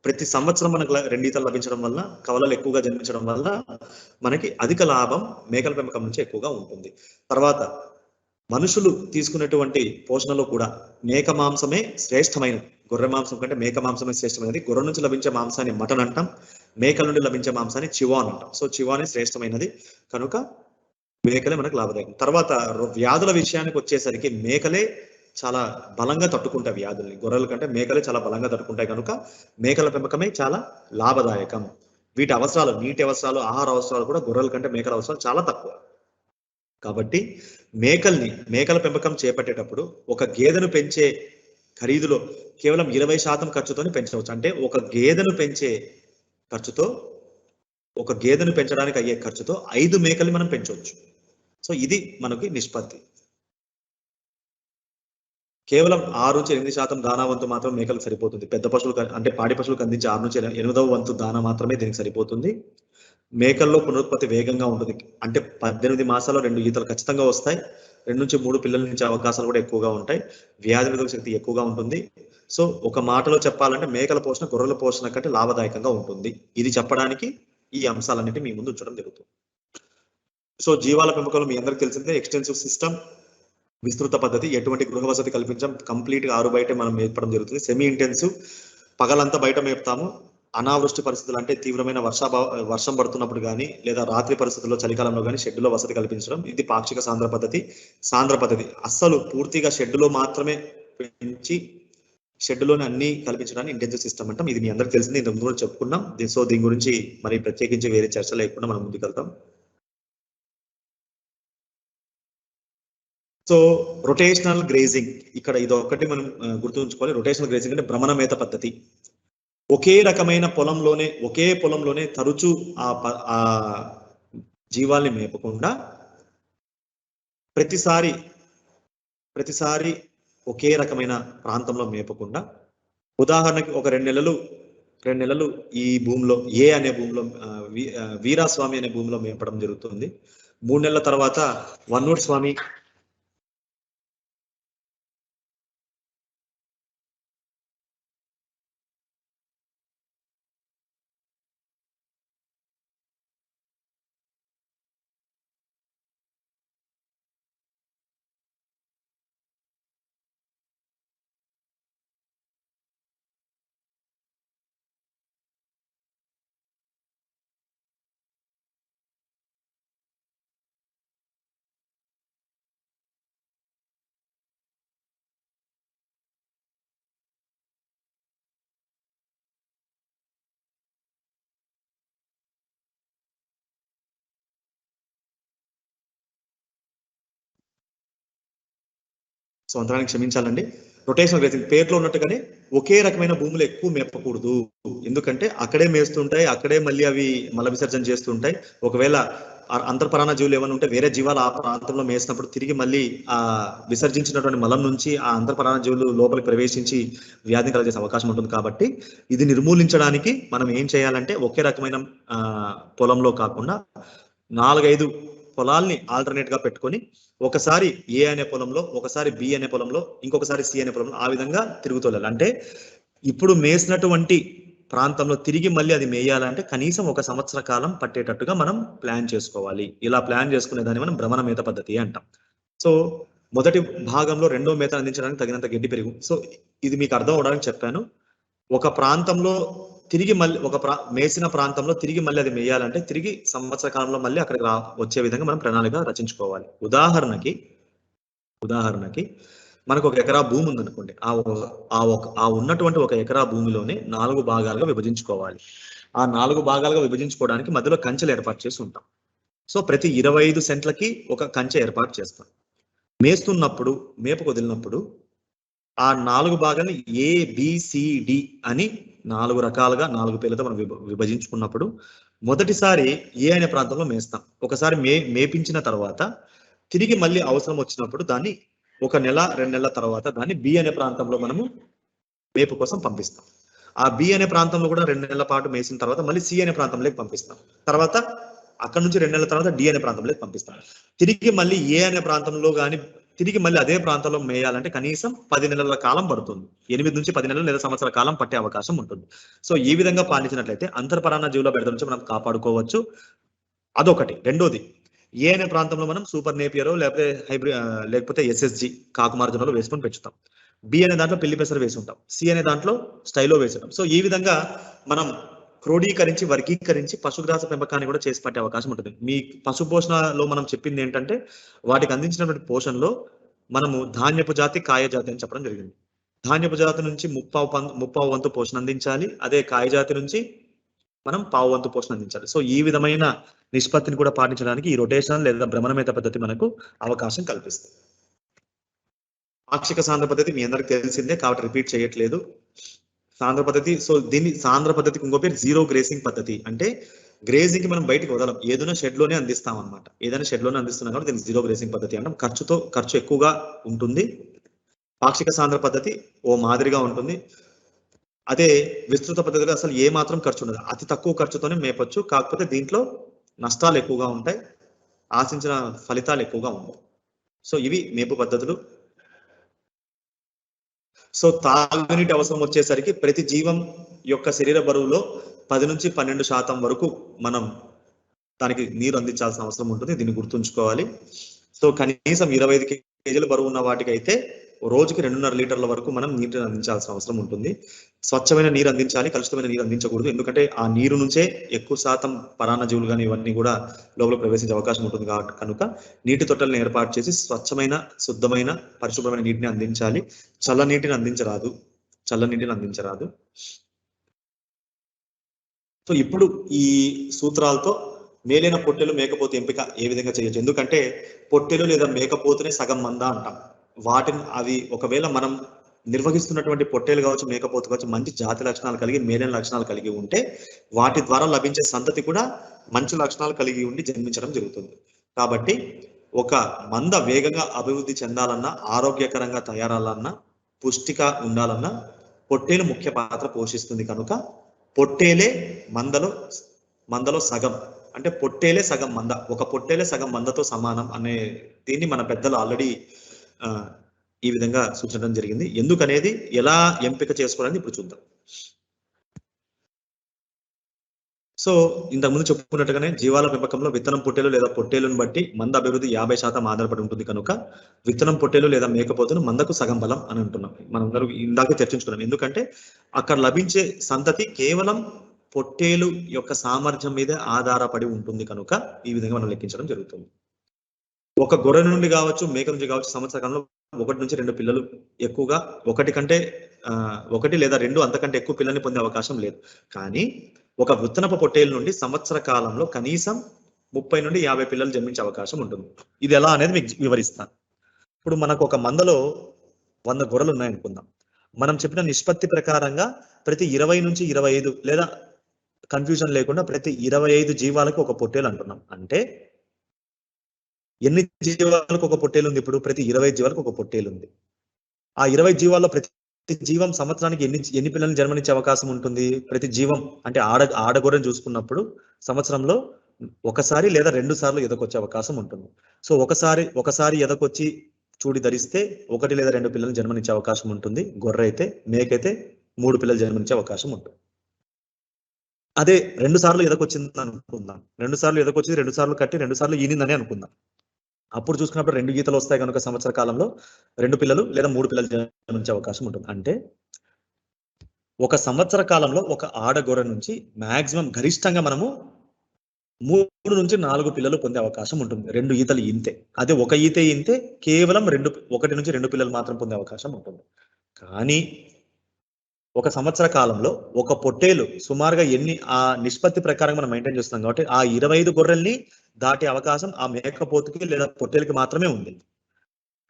ప్రతి సంవత్సరం మనకు 2 ఈతలు లభించడం వల్ల, కవలలు ఎక్కువగా జన్మించడం వల్ల మనకి అధిక లాభం మేకల పెంపకం నుంచి ఎక్కువగా ఉంటుంది. తర్వాత మనుషులు తీసుకునేటువంటి పోషణలో కూడా మేక మాంసమే శ్రేష్టమైనది. గొర్రె మాంసం కంటే మేక మాంసమే శ్రేష్టమైనది. గొర్రె నుంచి లభించే మాంసాన్ని మటన్ అంటాం, మేకల నుండి లభించే మాంసాన్ని చివాన్ అంటాం. సో చివానే శ్రేష్టమైనది కనుక మేకలే మనకు లాభదాయకం. తర్వాత వ్యాధుల విషయానికి వచ్చేసరికి మేకలే చాలా బలంగా తట్టుకుంటాయి వ్యాధుల్ని. గొర్రెల కంటే మేకలే చాలా బలంగా తట్టుకుంటాయి కనుక మేకల పెంపకమే చాలా లాభదాయకం. వీటి అవసరాలు, నీటి అవసరాలు, ఆహార అవసరాలు కూడా గొర్రెల కంటే మేకల అవసరాలు చాలా తక్కువ. కాబట్టి మేకల పెంపకం చేపట్టేటప్పుడు ఒక గేదెను పెంచే ఖరీదులో కేవలం 20% ఖర్చుతోనే పెంచవచ్చు. అంటే ఒక గేదెను పెంచడానికి అయ్యే ఖర్చుతో 5 మేకల్ని మనం పెంచవచ్చు. సో ఇది మనకి నిష్పత్తి. కేవలం 6-8% దానా వంతు మాత్రం మేకలకు సరిపోతుంది. పెద్ద పశువులు అంటే పాడి పశువులకు అందించే 6-8వ వంతు దానా మాత్రమే దీనికి సరిపోతుంది. మేకల్లో పునరుత్పత్తి వేగంగా ఉంటుంది. అంటే 18 మాసాల్లో 2 ఈతలు ఖచ్చితంగా వస్తాయి. 2-3 పిల్లల నుంచి అవకాశాలు కూడా ఎక్కువగా ఉంటాయి. వ్యాధి నిరోధక శక్తి ఎక్కువగా ఉంటుంది. సో ఒక మాటలో చెప్పాలంటే మేకల పోషణ గొర్రెల పోషణ కంటే లాభదాయకంగా ఉంటుంది. ఇది చెప్పడానికి ఈ అంశాలన్నిటి మీ ముందు ఉంచడం జరుగుతుంది. సో జీవాల పెంపకంలో మీ అందరికి తెలిసిందే ఎక్స్టెన్సివ్ సిస్టమ్, విస్తృత పద్ధతి. ఎటువంటి గృహ వసతి కల్పించాం, కంప్లీట్ గా ఆరు బయట మనం మేపడం జరుగుతుంది. సెమీ ఇంటెన్సివ్, పగలంతా బయట మేపుతాము. అనావృష్టి పరిస్థితులు అంటే తీవ్రమైన వర్షం పడుతున్నప్పుడు కానీ లేదా రాత్రి పరిస్థితుల్లో చలికాలంలో కానీ షెడ్డులో వసతి కల్పించడం. ఇది పాక్షిక సాంద్ర పద్ధతి. అస్సలు పూర్తిగా షెడ్డులో మాత్రమే పెంచి షెడ్డులోనే అన్ని కల్పించడానికి ఇంటెన్సివ్ సిస్టమ్ అంటాం. ఇది మీ అందరికి తెలిసింది, ఇంతకు ముందు చెప్పుకున్నాం. సో దీని గురించి మరి ప్రత్యేకించి వేరే చర్చ లేకుండా మనం ముందుకెళ్తాం. సో రొటేషనల్ గ్రేజింగ్, ఇక్కడ ఇది ఒక్కటి మనం గుర్తుంచుకోవాలి. రొటేషనల్ గ్రేజింగ్ అంటే భ్రమణ మేత పద్ధతి. ఒకే పొలంలోనే తరచూ ఆ జీవాల్ని మేపకుండా ప్రతిసారి ఒకే రకమైన ప్రాంతంలో మేపకుండా, ఉదాహరణకి ఒక 2 నెలలు ఈ భూమిలో అనే భూమిలో వీరాస్వామి అనే భూమిలో మేపడం జరుగుతుంది. 3 నెలల తర్వాత వన్నూరు స్వామి, సంవత్సరానికి క్షమించాలండి. రొటేషనల్ గ్రేజింగ్ పేరులో ఉన్నట్టుగానే ఒకే రకమైన భూములు ఎక్కువ మేపకూడదు. ఎందుకంటే అక్కడే మేస్తుంటాయి, అక్కడే మళ్ళీ అవి మల విసర్జన చేస్తుంటాయి. ఒకవేళ అంతర్పరాణ జీవులు ఏమైనా ఉంటే వేరే జీవాలు ఆ ప్రాంతంలో మేసినప్పుడు తిరిగి మళ్ళీ ఆ విసర్జించినటువంటి మలం నుంచి ఆ అంతర్పరాణ జీవులు లోపలికి ప్రవేశించి వ్యాధిని కలగజేసే అవకాశం ఉంటుంది. కాబట్టి ఇది నిర్మూలించడానికి మనం ఏం చేయాలంటే ఒకే రకమైన పొలంలో కాకుండా 4-5 పొలాల్ని ఆల్టర్నేట్ గా పెట్టుకొని ఒకసారి ఏ అనే పొలంలో, ఒకసారి బి అనే పొలంలో, ఇంకొకసారి సి అనే పొలంలో, ఆ విధంగా తిరుగుతోలాలి. అంటే ఇప్పుడు మేసినటువంటి ప్రాంతంలో తిరిగి మళ్ళీ అది మేయాలంటే కనీసం 1 సంవత్సర కాలం పట్టేటట్టుగా మనం ప్లాన్ చేసుకోవాలి. ఇలా ప్లాన్ చేసుకునే దాన్ని మనం భ్రమణ మేత పద్ధతి అంటాం. సో మొదటి భాగంలో 2వ మేత అందించడానికి తగినంత గడ్డి పెరుగు. సో ఇది మీకు అర్థం అవడానికి చెప్పాను. ఒక ప్రాంతంలో తిరిగి మళ్ళీ మేసిన ప్రాంతంలో తిరిగి మళ్ళీ అది మేయాలంటే తిరిగి సంవత్సర కాలంలో మళ్ళీ అక్కడికి వచ్చే విధంగా మనం ప్రణాళిక రచించుకోవాలి. ఉదాహరణకి మనకు 1 ఎకరా భూమి ఉందనుకోండి. ఆ ఉన్నటువంటి 1 ఎకరా భూమిలోనే 4 భాగాలుగా విభజించుకోవాలి. ఆ 4 భాగాలుగా విభజించుకోవడానికి మధ్యలో కంచెలు ఏర్పాటు చేసి ఉంటాం. సో ప్రతి 25 సెంట్లకి ఒక కంచె ఏర్పాటు చేస్తాం. మేస్తున్నప్పుడు, మేపకు వదిలినప్పుడు ఆ 4 భాగాన్ని ABCD అని 4 రకాలుగా 4 పేర్లతో మనం విభజించుకున్నప్పుడు మొదటిసారి ఏ అనే ప్రాంతంలో మేస్తాం. ఒకసారి మేపించిన తర్వాత తిరిగి మళ్ళీ అవసరం వచ్చినప్పుడు దాన్ని 1 నెల 2 నెలల తర్వాత దాన్ని బి అనే ప్రాంతంలో మనము మేపు కోసం పంపిస్తాం. ఆ బి అనే ప్రాంతంలో కూడా 2 నెలల పాటు మేసిన తర్వాత మళ్ళీ సి అనే ప్రాంతంలోకి పంపిస్తాం. తర్వాత అక్కడ నుంచి 2 నెలల తర్వాత డి అనే ప్రాంతంలోకి పంపిస్తాం. తిరిగి మళ్ళీ ఏ అనే ప్రాంతంలో కానీ తిరిగి మళ్ళీ అదే ప్రాంతంలో మేయాలంటే కనీసం 10 నెలల కాలం పడుతుంది. 8-10 నెలలు లేదా సంవత్సరాల కాలం పట్టే అవకాశం ఉంటుంది. సో ఈ విధంగా పాటించినట్లయితే అంతర్పరాణ జీవుల బెడద నుంచి మనం కాపాడుకోవచ్చు. అదొకటి. రెండోది, ఏ అనే ప్రాంతంలో మనం సూపర్ నేపియరో లేకపోతే SSG కాకుమార్జనలో వేసుకొని పెంచుతాం. బి అనే దాంట్లో పెళ్లి పెసర వేసి ఉంటాం, సి అనే దాంట్లో స్టైలో వేసి ఉంటాం. సో ఈ విధంగా మనం క్రోడీకరించి వర్గీకరించి పశుగ్రాస పెంపకాన్ని కూడా చేసి పట్టే అవకాశం ఉంటుంది. మీ పశు పోషణలో మనం చెప్పింది ఏంటంటే వాటికి అందించినటువంటి పోషణలో మనము ధాన్యపు జాతి, కాయ జాతి అని చెప్పడం జరిగింది. ధాన్యపు జాతి నుంచి ముప్పావు వంతు పోషణ అందించాలి. అదే కాయ జాతి నుంచి మనం పావు వంతు పోషణ అందించాలి. సో ఈ విధమైన నిష్పత్తిని కూడా పాటించడానికి ఈ రొటేషన్ లేదా భ్రమణమేత పద్ధతి మనకు అవకాశం కల్పిస్తుంది. పాక్షిక సాంద్ర పద్ధతి మీ అందరికి తెలిసిందే కాబట్టి రిపీట్ చేయట్లేదు. సాంద్ర పద్ధతి, సో దీన్ని సాంద్ర పద్ధతికి ఇంకో పేరు జీరో గ్రేసింగ్ పద్ధతి. అంటే గ్రేజింగ్ కి మనం బయటకు వదలం, ఏదైనా షెడ్ లోనే అందిస్తాం అనమాట. ఏదైనా షెడ్ లోనే అందిస్తున్నాం కాబట్టి దీన్ని జీరో గ్రేసింగ్ పద్ధతి అంటాం. ఖర్చు ఎక్కువగా ఉంటుంది. పాక్షిక సాంద్ర పద్ధతి ఓ మాదిరిగా ఉంటుంది. అదే విస్తృత పద్ధతిలో అసలు ఏ మాత్రం ఖర్చు ఉండదు, అతి తక్కువ ఖర్చుతోనే మేపొచ్చు. కాకపోతే దీంట్లో నష్టాలు ఎక్కువగా ఉంటాయి, ఆశించిన ఫలితాలు ఎక్కువగా ఉండవు. సో ఇవి మేపు పద్ధతులు. సో తాగునీటి అవసరం వచ్చేసరికి ప్రతి జీవం యొక్క శరీర బరువులో 10 నుంచి 12% వరకు మనం దానికి నీరు అందించాల్సిన అవసరం ఉంటుంది. దీన్ని గుర్తుంచుకోవాలి. సో కనీసం 25 కేజీల బరువు ఉన్న వాటికైతే రోజుకి 2.5 లీటర్ల వరకు మనం నీటిని అందించాల్సిన అవసరం ఉంటుంది. స్వచ్ఛమైన నీరు అందించాలి, కలుషితమైన నీరు అందించకూడదు. ఎందుకంటే ఆ నీరు నుంచే ఎక్కువ శాతం పరాన్నజీవులు కానీ ఇవన్నీ కూడా లోపల ప్రవేశించే అవకాశం ఉంటుంది. కనుక నీటి తొట్టెలను ఏర్పాటు చేసి స్వచ్ఛమైన, శుద్ధమైన, పరిశుభ్రమైన నీటిని అందించాలి. చల్లనీటిని అందించరాదు. సో ఇప్పుడు ఈ సూత్రాలతో మేలైన పొట్టెలు మేకపోతు ఎంపిక ఏ విధంగా చేయొచ్చు. ఎందుకంటే పొట్టెలు లేదా మేకపోతునే సగం మంద అంటాం. వాటిని అవి ఒకవేళ మనం నిర్వహిస్తున్నటువంటి పొట్టేలు కావచ్చు, మేకపోతు కావచ్చు, మంచి జాతి లక్షణాలు కలిగి మేలైన లక్షణాలు కలిగి ఉంటే వాటి ద్వారా లభించే సంతతి కూడా మంచి లక్షణాలు కలిగి ఉండి జన్మించడం జరుగుతుంది. కాబట్టి ఒక మంద వేగంగా అభివృద్ధి చెందాలన్నా, ఆరోగ్యకరంగా తయారాలన్నా, పుష్టిగా ఉండాలన్నా పొట్టేలు ముఖ్య పాత్ర పోషిస్తుంది. కనుక పొట్టేలే మందలో సగం, అంటే పొట్టేలే సగం మంద, ఒక పొట్టేలే సగం మందతో సమానం అనే దీన్ని మన పెద్దలు ఆల్రెడీ ఈ విధంగా సూచించడం జరిగింది. ఎందుకనేది ఎలా ఎంపిక చేసుకోవాలని ఇప్పుడు చూద్దాం. సో ఇంతకుముందు చెప్పుకున్నట్టుగానే జీవాల పెంపకంలో విత్తనం పొట్టేలు లేదా పొట్టేలును బట్టి మంద అభివృద్ధి 50% ఆధారపడి ఉంటుంది. కనుక విత్తనం పొట్టేలు లేదా మేకపోతును మందకు సగం బలం అని అంటున్నాం. మనందరూ ఇందాకే చర్చించుకున్నాం. ఎందుకంటే అక్కడ లభించే సంతతి కేవలం పొట్టేలు యొక్క సామర్థ్యం మీద ఆధారపడి ఉంటుంది. కనుక ఈ విధంగా మనం లెక్కించడం జరుగుతుంది. ఒక గొర్రె నుండి కావచ్చు, మేక నుంచి కావచ్చు, సంవత్సర కాలంలో 1 నుంచి 2 పిల్లలు, ఎక్కువగా 1 లేదా 2 అంతకంటే ఎక్కువ పిల్లల్ని పొందే అవకాశం లేదు. కానీ ఒక విత్తనపు పొట్టేలు నుండి సంవత్సర కాలంలో కనీసం 30 నుండి 50 పిల్లలు జన్మించే అవకాశం ఉంటుంది. ఇది ఎలా అనేది మీకు వివరిస్తాను. ఇప్పుడు మనకు ఒక మందలో 100 గొర్రెలు ఉన్నాయనుకుందాం. మనం చెప్పిన నిష్పత్తి ప్రకారంగా ప్రతి 20 నుంచి 25 లేదా కన్ఫ్యూజన్ లేకుండా ప్రతి 25 జీవాలకు ఒక పొట్టేలు అంటున్నాం. అంటే ఎన్ని జీవాలకు ఒక పొట్టేలు ఉంది? ఇప్పుడు ప్రతి 20 జీవాలకు ఒక పొట్టేలు ఉంది. ఆ 20 జీవాల్లో ప్రతి జీవం సంవత్సరానికి ఎన్ని పిల్లల్ని జన్మనిచ్చే అవకాశం ఉంటుంది? ప్రతి జీవం అంటే ఆడగొర్రెను చూసుకున్నప్పుడు సంవత్సరంలో ఒకసారి లేదా 2 సార్లు ఎదకొచ్చే అవకాశం ఉంటుంది. సో ఒకసారి ఎదకొచ్చి చూడి ధరిస్తే 1 లేదా 2 పిల్లలు జన్మనిచ్చే అవకాశం ఉంటుంది. గొర్రె అయితే, మేకైతే 3 పిల్లలు జన్మనిచ్చే అవకాశం ఉంటుంది. అదే 2 సార్లు ఎదకొచ్చింది అనుకుందాం. 2 సార్లు ఎదకొచ్చింది, 2 సార్లు కట్టి 2 సార్లు ఈనిందని అనుకుందాం. అప్పుడు చూసుకున్నప్పుడు 2 గీతలు వస్తాయి కనుక సంవత్సర కాలంలో 2 పిల్లలు లేదా 3 పిల్లలు జన్మించే అవకాశం ఉంటుంది. అంటే ఒక సంవత్సర కాలంలో ఒక ఆడగొర్రె నుంచి మాక్సిమం గరిష్టంగా మనము 3 నుంచి 4 పిల్లలు పొందే అవకాశం ఉంటుంది. 2 ఈతలు ఈంతే. అదే ఒక ఈతే ఈంతే కేవలం 1 నుంచి 2 పిల్లలు మాత్రం పొందే అవకాశం ఉంటుంది. కానీ ఒక సంవత్సర కాలంలో ఒక పొట్టేలు సుమారుగా ఆ నిష్పత్తి ప్రకారం మనం మెయింటైన్ చేస్తున్నాం కాబట్టి ఆ 25 గొర్రెల్ని దాటే అవకాశం ఆ మేకపోతుకి లేదా పొట్టేలుకి మాత్రమే ఉంది.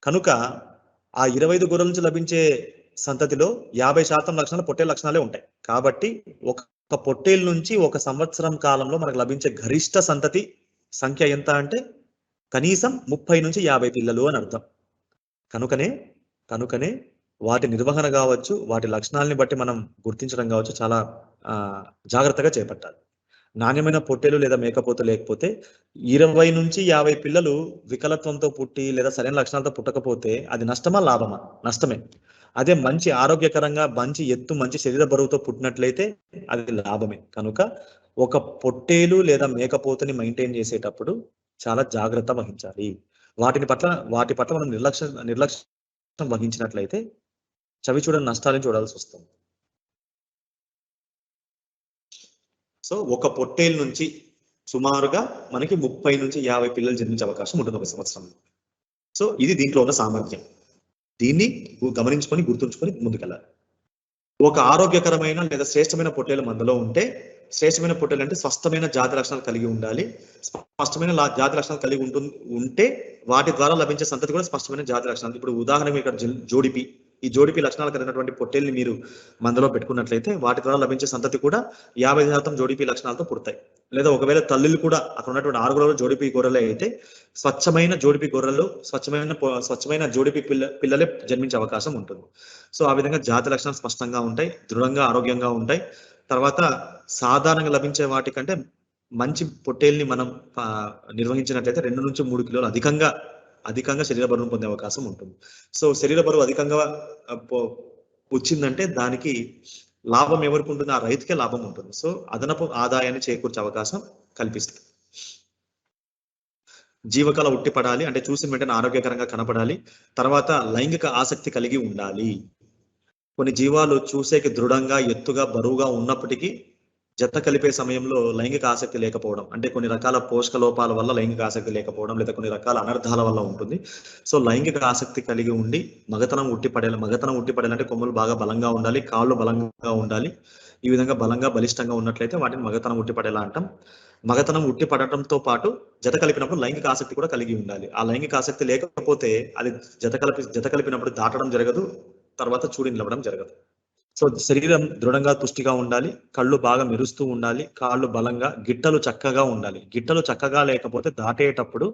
కనుక ఆ 25 గొర్రెల నుంచి లభించే సంతతిలో 50% లక్షణాలు పొట్టేలు లక్షణాలే ఉంటాయి. కాబట్టి ఒక పొట్టేలు నుంచి ఒక సంవత్సరం కాలంలో మనకు లభించే గరిష్ట సంతతి సంఖ్య ఎంత అంటే కనీసం 30 నుంచి 50 పిల్లలు అని అర్థం. కనుకనే వాటి నిర్వహణ కావచ్చు, వాటి లక్షణాలని బట్టి మనం గుర్తించడం కావచ్చు చాలా జాగ్రత్తగా చేపట్టాలి. నాణ్యమైన పొట్టేలు లేదా మేకపోతు లేకపోతే 20 నుంచి 50 పిల్లలు వికలత్వంతో పుట్టి లేదా సరైన లక్షణాలతో పుట్టకపోతే అది నష్టమా లాభమా? నష్టమే. అదే మంచి ఆరోగ్యకరంగా మంచి ఎత్తు మంచి శరీర బరువుతో పుట్టినట్లయితే అది లాభమే. కనుక ఒక పొట్టేలు లేదా మేకపోతుని మెయింటైన్ చేసేటప్పుడు చాలా జాగ్రత్త వహించాలి. వాటి పట్ల మనం నిర్లక్ష్యం వహించినట్లయితే చవి చూడని నష్టాలను చూడాల్సి వస్తుంది. సో ఒక పొట్టేలు నుంచి సుమారుగా మనకి 30 నుంచి 50 పిల్లలు జన్మించే అవకాశం ఉంటుంది ఒక సంవత్సరంలో. సో ఇది దీంట్లో ఉన్న సామర్థ్యం. దీన్ని గమనించుకొని గుర్తుంచుకొని ముందుకెళ్ళాలి. ఒక ఆరోగ్యకరమైన లేదా శ్రేష్టమైన పొట్టేలు మందలో ఉంటే, శ్రేష్టమైన పొట్టేలు అంటే స్పష్టమైన జాతి లక్షణాలు కలిగి ఉండాలి. స్పష్టమైన జాతి లక్షణాలు కలిగి ఉంటే వాటి ద్వారా లభించే సంతతి కూడా స్పష్టమైన జాతి లక్షణాలు. ఇప్పుడు ఉదాహరణకు ఇక్కడ జోడిపి, ఈ జోడిపి లక్షణాలు కలిగినటువంటి పొట్టేల్ని మీరు మందలో పెట్టుకున్నట్లయితే వాటి ద్వారా లభించే సంతతి కూడా 50% జోడిపి లక్షణాలతో పుడతాయి. లేదా ఒకవేళ తల్లులు కూడా అక్కడ ఉన్నటువంటి 6 జోడిపి గొర్రెలే అయితే స్వచ్ఛమైన జోడిపి గొర్రెలు, స్వచ్ఛమైన జోడిపి పిల్లలే జన్మించే అవకాశం ఉంటుంది. సో ఆ విధంగా జాతి లక్షణాలు స్పష్టంగా ఉంటాయి, దృఢంగా ఆరోగ్యంగా ఉంటాయి. తర్వాత సాధారణంగా లభించే వాటికంటే మంచి పొట్టేల్ని మనం నిర్వహించినట్లయితే 2 నుంచి 3 కిలోలు అధికంగా శరీర బరువును పొందే అవకాశం ఉంటుంది. సో శరీర బరువు అధికంగా వచ్చిందంటే దానికి లాభం ఎవరికి ఉంటుంది? ఆ రైతుకే లాభం ఉంటుంది. సో అదనపు ఆదాయాన్ని చేకూర్చే అవకాశం కల్పిస్తుంది. జీవకళ ఉట్టిపడాలి అంటే చూసిన వెంటనే ఆరోగ్యకరంగా కనపడాలి. తర్వాత లైంగిక ఆసక్తి కలిగి ఉండాలి. కొన్ని జీవాలు చూసేకి దృఢంగా, ఎత్తుగా, బరువుగా ఉన్నప్పటికీ జత కలిపే సమయంలో లైంగిక ఆసక్తి లేకపోవడం, అంటే కొన్ని రకాల పోషక లోపాల వల్ల లైంగిక ఆసక్తి లేకపోవడం, లేదా కొన్ని రకాల అనర్థాల వల్ల ఉంటుంది. సో లైంగిక ఆసక్తి కలిగి ఉండి మగతనం ఉట్టిపడేయాలంటే కొమ్ములు బాగా బలంగా ఉండాలి, కాళ్ళు బలంగా ఉండాలి. ఈ విధంగా బలంగా బలిష్టంగా ఉన్నట్లయితే వాటిని మగతనం ఉట్టిపడేలా అంటాం. మగతనం ఉట్టిపడటంతో పాటు జత కలిపినప్పుడు లైంగిక ఆసక్తి కూడా కలిగి ఉండాలి. ఆ లైంగిక ఆసక్తి లేకపోతే అది జత కలిపినప్పుడు దాటడం జరగదు, తర్వాత చూడి నిలవడం జరగదు. సో శరీరం దృఢంగా పుష్టిగా ఉండాలి, కళ్ళు బాగా మెరుస్తూ ఉండాలి, కాళ్ళు బలంగా, గిట్టలు చక్కగా ఉండాలి. గిట్టలు చక్కగా లేకపోతే దాటేటప్పుడు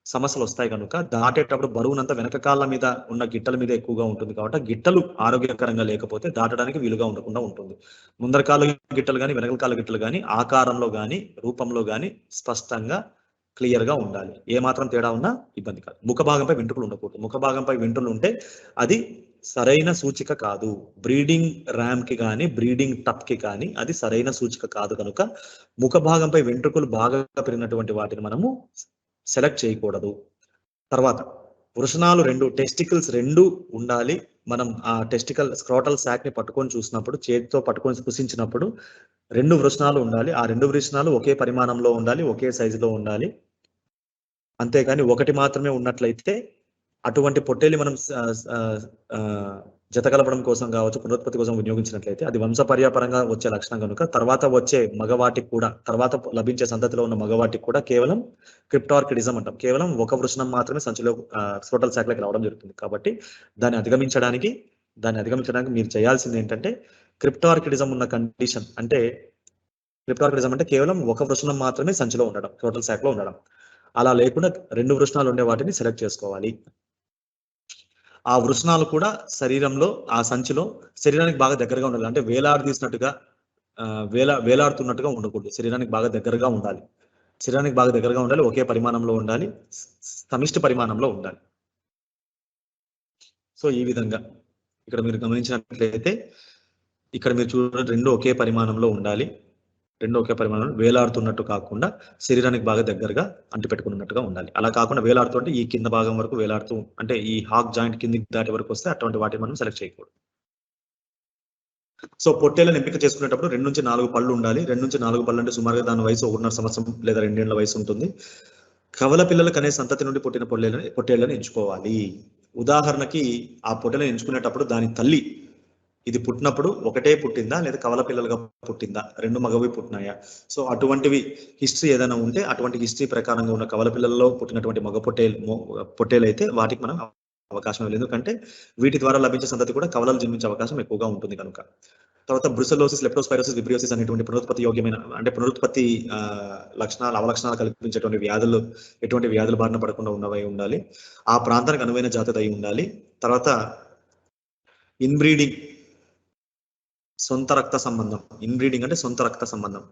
సమస్యలు వస్తాయి కనుక దాటేటప్పుడు బరువునంతా వెనక కాళ్ళ మీద ఉన్న గిట్టల మీద ఎక్కువగా ఉంటుంది కాబట్టి గిట్టలు ఆరోగ్యకరంగా లేకపోతే దాటడానికి వీలుగా ఉండకుండా ఉంటుంది. ముందర కాళ్ళ గిట్టలు కానీ వెనకల కాళ్ళ గిట్టలు కానీ ఆకారంలో కానీ రూపంలో కానీ స్పష్టంగా క్లియర్ గా ఉండాలి. ఏ మాత్రం తేడా ఉన్నా ఇబ్బంది కాదు. ముఖ భాగంపై వెంట్రుకలు ఉండకూడదు. ముఖ భాగంపై వెంట్రుకలు ఉంటే అది సరైన సూచిక కాదు. బ్రీడింగ్ ర్యామ్ కి కానీ బ్రీడింగ్ టప్ కి కానీ అది సరైన సూచిక కాదు కనుక ముఖ భాగంపై వెంట్రుకలు బాగా పెరిగినటువంటి వాటిని మనము సెలెక్ట్ చేయకూడదు. తర్వాత వృషణాలు 2 టెస్టికల్స్ 2 ఉండాలి. మనం ఆ టెస్టికల్ స్క్రోటల్ శాక్ ని పట్టుకొని చూసినప్పుడు, చేతితో పట్టుకొని స్పృశించినప్పుడు 2 వృషణాలు ఉండాలి. ఆ 2 వృషణాలు ఒకే పరిమాణంలో ఉండాలి, ఒకే సైజులో ఉండాలి. అంతేకాని ఒకటి మాత్రమే ఉన్నట్లయితే అటువంటి పొట్టేలి మనం జత కలపడం కోసం కావచ్చు, పునరుత్పత్తి కోసం వినియోగించినట్లయితే అది వంశపర్యాపరంగా వచ్చే లక్షణం కనుక తర్వాత వచ్చే మగవాటికి కూడా, తర్వాత లభించే సంతతిలో ఉన్న మగవాటికి కూడా కేవలం క్రిప్టార్కిడిజం అంటాం. కేవలం ఒక వృషణం మాత్రమే సంచిలో స్క్రోటల్ శాఖలోకి రావడం జరుగుతుంది. కాబట్టి దాన్ని అధిగమించడానికి మీరు చేయాల్సింది ఏంటంటే క్రిప్టార్కిడిజం ఉన్న కండిషన్, అంటే క్రిప్టార్కిడిజం అంటే కేవలం ఒక వృషణం మాత్రమే సంచిలో ఉండడం, స్క్రోటల్ శాఖలో ఉండడం. అలా లేకుండా 2 వృషణాలు ఉండే వాటిని సెలెక్ట్ చేసుకోవాలి. ఆ వృషణాలు కూడా శరీరంలో, ఆ సంచిలో శరీరానికి బాగా దగ్గరగా ఉండాలి. అంటే వేలాడుతున్నట్టుగా ఉండకూడదు. శరీరానికి బాగా దగ్గరగా ఉండాలి. ఒకే పరిమాణంలో ఉండాలి, సమిష్టి పరిమాణంలో ఉండాలి. సో ఈ విధంగా ఇక్కడ మీరు గమనించినట్లయితే ఇక్కడ మీరు చూడండి 2 ఒకే పరిమాణంలో ఉండాలి. 2 ఒకే పరిమాణంలో వేలాడుతున్నట్టు కాకుండా శరీరానికి బాగా దగ్గరగా అంటిపెట్టుకున్నట్టుగా ఉండాలి. అలా కాకుండా వేలాడుతుంటే ఈ కింద భాగం వరకు వేలాడుతూ, అంటే ఈ హాక్ జాయింట్ కిందికి దాటి వరకు వస్తే అటువంటి వాటిని మనం సెలెక్ట్ చేయకూడదు. సో పొట్టేలను ఎంపిక చేసుకునేటప్పుడు 2 నుంచి 4 పళ్ళు ఉండాలి. 2 నుంచి 4 పళ్ళు అంటే సుమారుగా దాని వయసు 1.5 సంవత్సరం లేదా 2 ఏళ్ల వయసు ఉంటుంది. కవల పిల్లలకు అనే సంతతి నుండి పుట్టిన పొట్టేళ్లను ఎంచుకోవాలి. ఉదాహరణకి ఆ పొట్టేలను ఎంచుకునేటప్పుడు దాని తల్లి ఇది పుట్టినప్పుడు ఒకటే పుట్టిందా లేదా కవల పిల్లలుగా పుట్టిందా, 2 మగవి పుట్టినాయా? సో అటువంటివి హిస్టరీ ఏదైనా ఉంటే అటువంటి హిస్టరీ ప్రకారంగా ఉన్న కవల పిల్లల్లో పుట్టినటువంటి మగ పొట్టేలు అయితే వాటికి మనం అవకాశం లేదు. ఎందుకంటే వీటి ద్వారా లభించే సంతతి కూడా కవలలు జన్మించే అవకాశం ఎక్కువగా ఉంటుంది కనుక. తర్వాత బ్రుసెల్లోసిస్, లెప్టోస్పైరోసిస్, విబ్రియోసిస్ అనేటువంటి పునరుత్పత్తి యోగ్యమైన, అంటే పునరుత్పత్తి అవలక్షణాలు కల్పించేటువంటి వ్యాధులు, ఎటువంటి వ్యాధులు బారిన పడకుండా ఉన్నవై ఉండాలి. ఆ ప్రాంతానికి అనువైన జాతి అయి ఉండాలి. తర్వాత ఇన్బ్రీడింగ్ సొంత రక్త సంబంధం. ఇన్బ్రీడింగ్ అంటే సొంత రక్త సంబంధం.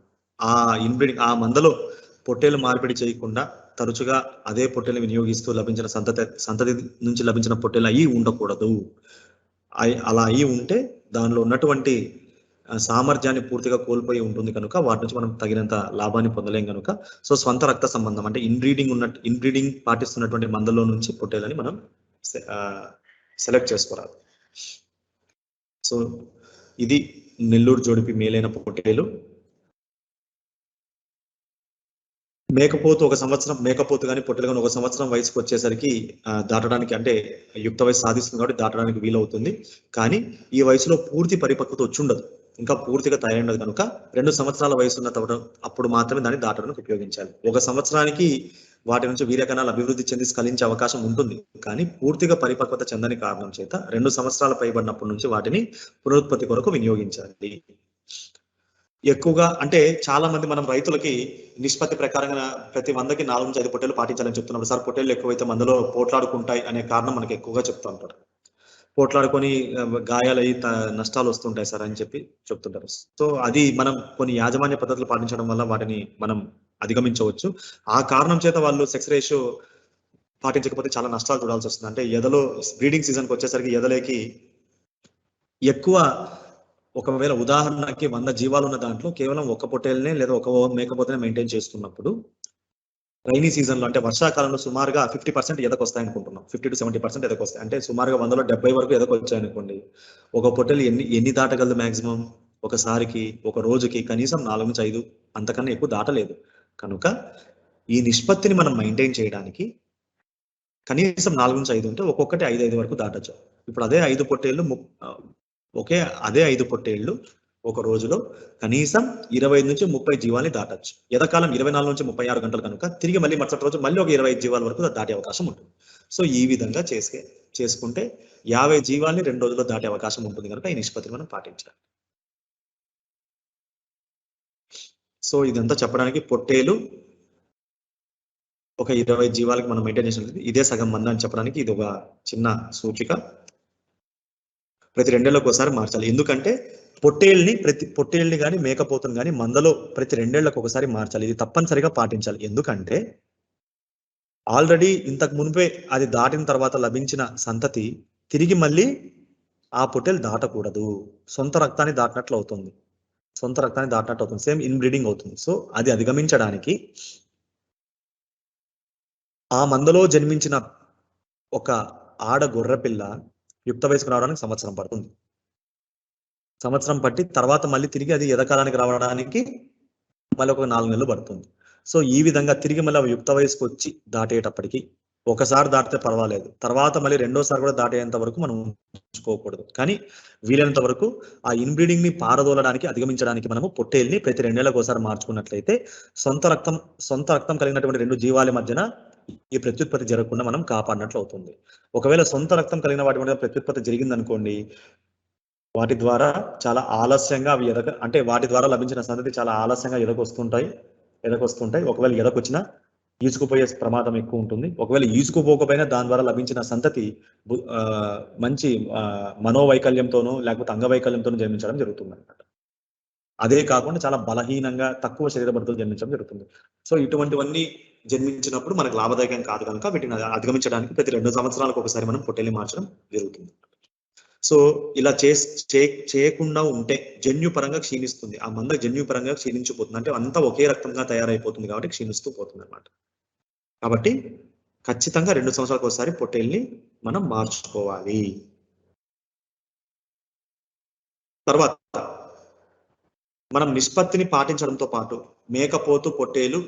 ఆ ఇన్బ్రీడింగ్ ఆ మందలో పొట్టేలు మార్పిడి చేయకుండా తరచుగా అదే పొట్టేలు వినియోగిస్తూ లభించిన సంతతి నుంచి లభించిన పొట్టేలు అయి ఉండకూడదు. అలా అయి ఉంటే దానిలో ఉన్నటువంటి సామర్థ్యాన్ని పూర్తిగా కోల్పోయి ఉంటుంది కనుక వాటి నుంచి మనం తగినంత లాభాన్ని పొందలేం కనుక సో స్వంత రక్త సంబంధం అంటే ఇన్బ్రీడింగ్ పాటిస్తున్నటువంటి మందలో నుంచి పొట్టేలని మనం సెలెక్ట్ చేసుకోరాదు. సో ఇది నెల్లూరు జోడిపి మేలైన పొట్టేలు. మేకపోతు ఒక సంవత్సరం, మేకపోతు కానీ పొట్టేలు కానీ 1 సంవత్సరం వయసుకు వచ్చేసరికి దాటడానికి అంటే యుక్త వయసు సాధిస్తుంది కాబట్టి దాటడానికి వీలవుతుంది. కానీ ఈ వయసులో పూర్తి పరిపక్వత వచ్చుండదు, ఇంకా పూర్తిగా తయారైండదు కనుక 2 సంవత్సరాల వయసు ఉన్న అప్పుడు మాత్రమే దాన్ని దాటడానికి ఉపయోగించాలి. 1 సంవత్సరానికి వాటి నుంచి వీర్యకణాలు అభివృద్ధి చెంది స్ఖలించే అవకాశం ఉంటుంది, కానీ పూర్తిగా పరిపక్వత చెందని కారణం చేత 2 సంవత్సరాలు పైబడినప్పటి నుంచి వాటిని పునరుత్పత్తి కొరకు వినియోగించాలి. ఎక్కువగా అంటే చాలా మంది మనం రైతులకి నిష్పత్తి ప్రకారంగా ప్రతి 100కి 4 నుంచి 5 పొట్టేలు పాటించాలని చెప్తున్నారు. సార్ పొట్టేలు ఎక్కువైతే మందులో పోట్లాడుకుంటాయి అనే కారణం మనకి ఎక్కువగా చెప్తూ ఉంటారు. పోట్లాడుకొని గాయాలయ్యి నష్టాలు వస్తుంటాయి సార్ అని చెప్పి చెప్తుంటారు. సో అది మనం కొన్ని యాజమాన్య పద్ధతులు పాటించడం వల్ల వాటిని మనం అధిగమించవచ్చు. ఆ కారణం చేత వాళ్ళు సెక్స్ రేషియో పాటించకపోతే చాలా నష్టాలు చూడాల్సి వస్తుంది. అంటే ఎదలో బ్రీడింగ్ సీజన్కి వచ్చేసరికి ఎదలేకి ఎక్కువ, ఒకవేళ ఉదాహరణకి 100 జీవాలు ఉన్న దాంట్లో కేవలం ఒక పొట్టేల్నే లేదా ఒక మేకపోతేనే మెయింటైన్ చేస్తున్నప్పుడు రైనీ సీజన్ లో అంటే వర్షాకాలంలో సుమారుగా 50% ఎదకొస్తాయి అనుకుంటున్నాం. 50 to 70% ఎదకొస్తాయి. అంటే సుమారుగా 100లో 70 వరకు ఎదకొచ్చాయి అనుకోండి. ఒక పొట్టేలు ఎన్ని దాటగలదు మాక్సిమం? ఒకసారికి ఒక రోజుకి కనీసం 4 నుంచి 5, అంతకన్నా ఎక్కువ దాటలేదు. కనుక ఈ నిష్పత్తిని మనం మెయింటైన్ చేయడానికి కనీసం 4 నుంచి 5 ఉంటే ఒక్కొక్కటి 5 వరకు దాటచ్చు. ఇప్పుడు అదే 5 పొట్టేళ్ళు అదే 5 పొట్టేళ్ళు ఒక రోజులో కనీసం 25 నుంచి 30 జీవాల్ని దాటచ్చు. ఎదకాలం 24 నుంచి 36 గంటలు కనుక తిరిగి మళ్ళీ మరుసటి రోజు మళ్ళీ ఒక 25 జీవాల వరకు దాటే అవకాశం ఉంటుంది. సో ఈ విధంగా చేసుకుంటే 50 జీవాల్ని 2 రోజుల్లో దాటే అవకాశం ఉంటుంది కనుక ఈ నిష్పత్తిని మనం పాటించాలి. సో ఇదంతా చెప్పడానికి పొట్టేలు ఒక 20 జీవాలకు మనం మెయింటైన్ చేసినట్లయితే ఇదే సగం మంద అని చెప్పడానికి ఇది ఒక చిన్న సూచిక. ప్రతి 2 ఏళ్లకు ఒకసారి మార్చాలి. ఎందుకంటే పొట్టేల్ని కానీ మేకపోతుని కానీ మందలో ప్రతి 2 ఏళ్లకు ఒకసారి మార్చాలి. ఇది తప్పనిసరిగా పాటించాలి. ఎందుకంటే ఆల్రెడీ ఇంతకు మునిపే అది దాటిన తర్వాత లభించిన సంతతి తిరిగి మళ్ళీ ఆ పొట్టేలు దాటకూడదు. సొంత రక్తాన్ని దాటినట్లు అవుతుంది. సేమ్ ఇన్బ్రీడింగ్ అవుతుంది. సో అది అధిగమించడానికి ఆ మందలో జన్మించిన ఒక ఆడ గొర్రెపిల్ల యుక్త వయసుకు రావడానికి సంవత్సరం పడుతుంది. సంవత్సరం పట్టి తర్వాత మళ్ళీ తిరిగి అది ఎదకాలానికి రావడానికి మళ్ళీ ఒక 4 నెలలు పడుతుంది. సో ఈ విధంగా తిరిగి మళ్ళీ యుక్త వయసుకు వచ్చి దాటేటప్పటికి ఒకసారి దాటితే పర్వాలేదు, తర్వాత మళ్ళీ రెండోసారి కూడా దాటేంత వరకు మనం ఉంచుకోకూడదు. కానీ వీలైనంత వరకు ఆ ఇన్బ్రీడింగ్ ని పారదోలడానికి అధిగమించడానికి మనము పొట్టేల్ని ప్రతి 2 నెలలకు ఒకసారి మార్చుకున్నట్లయితే సొంత రక్తం కలిగినటువంటి 2 జీవాల మధ్యన ఈ ప్రత్యుత్పత్తి జరగకుండా మనం కాపాడినట్లు అవుతుంది. ఒకవేళ సొంత రక్తం కలిగిన వాటి మధ్య ప్రత్యుత్పత్తి జరిగిందనుకోండి, వాటి ద్వారా చాలా ఆలస్యంగా అవి అంటే వాటి ద్వారా లభించిన సంతతి చాలా ఆలస్యంగా ఎదకొస్తుంటాయి. ఒకవేళ ఎదకొచ్చినా ఈసుకుపోయే ప్రమాదం ఎక్కువ ఉంటుంది. ఒకవేళ ఈసుకుపోకపోయినా దాని ద్వారా లభించిన సంతతి మంచి మనోవైకల్యంతోనూ లేకపోతే అంగవైకల్యంతోనూ జన్మించడం జరుగుతుంది అన్నమాట. అదే కాకుండా చాలా బలహీనంగా తక్కువ శరీర బరువుతో జన్మించడం జరుగుతుంది. సో ఇటువంటివన్నీ జన్మించినప్పుడు మనకు లాభదాయకం కాదు కనుక వీటిని అధిగమించడానికి ప్రతి 2 సంవత్సరాలకు ఒకసారి మనం పొట్టేల్ని మార్చడం జరుగుతుంది. సో ఇలా చేయకుండా ఉంటే జన్యుపరంగా క్షీణిస్తుంది. ఆ మంద జన్యుపరంగా క్షీణించిపోతుంది. అంటే అంతా ఒకే రక్తంగా తయారైపోతుంది కాబట్టి క్షీణిస్తూ పోతుంది అన్నమాట. కాబట్టి ఖచ్చితంగా 2 సంవత్సరాలకు ఒకసారి పొట్టేల్ని మనం మార్చుకోవాలి. తర్వాత మనం నిష్పత్తిని పాటించడంతో పాటు మేకపోతు పొట్టేలు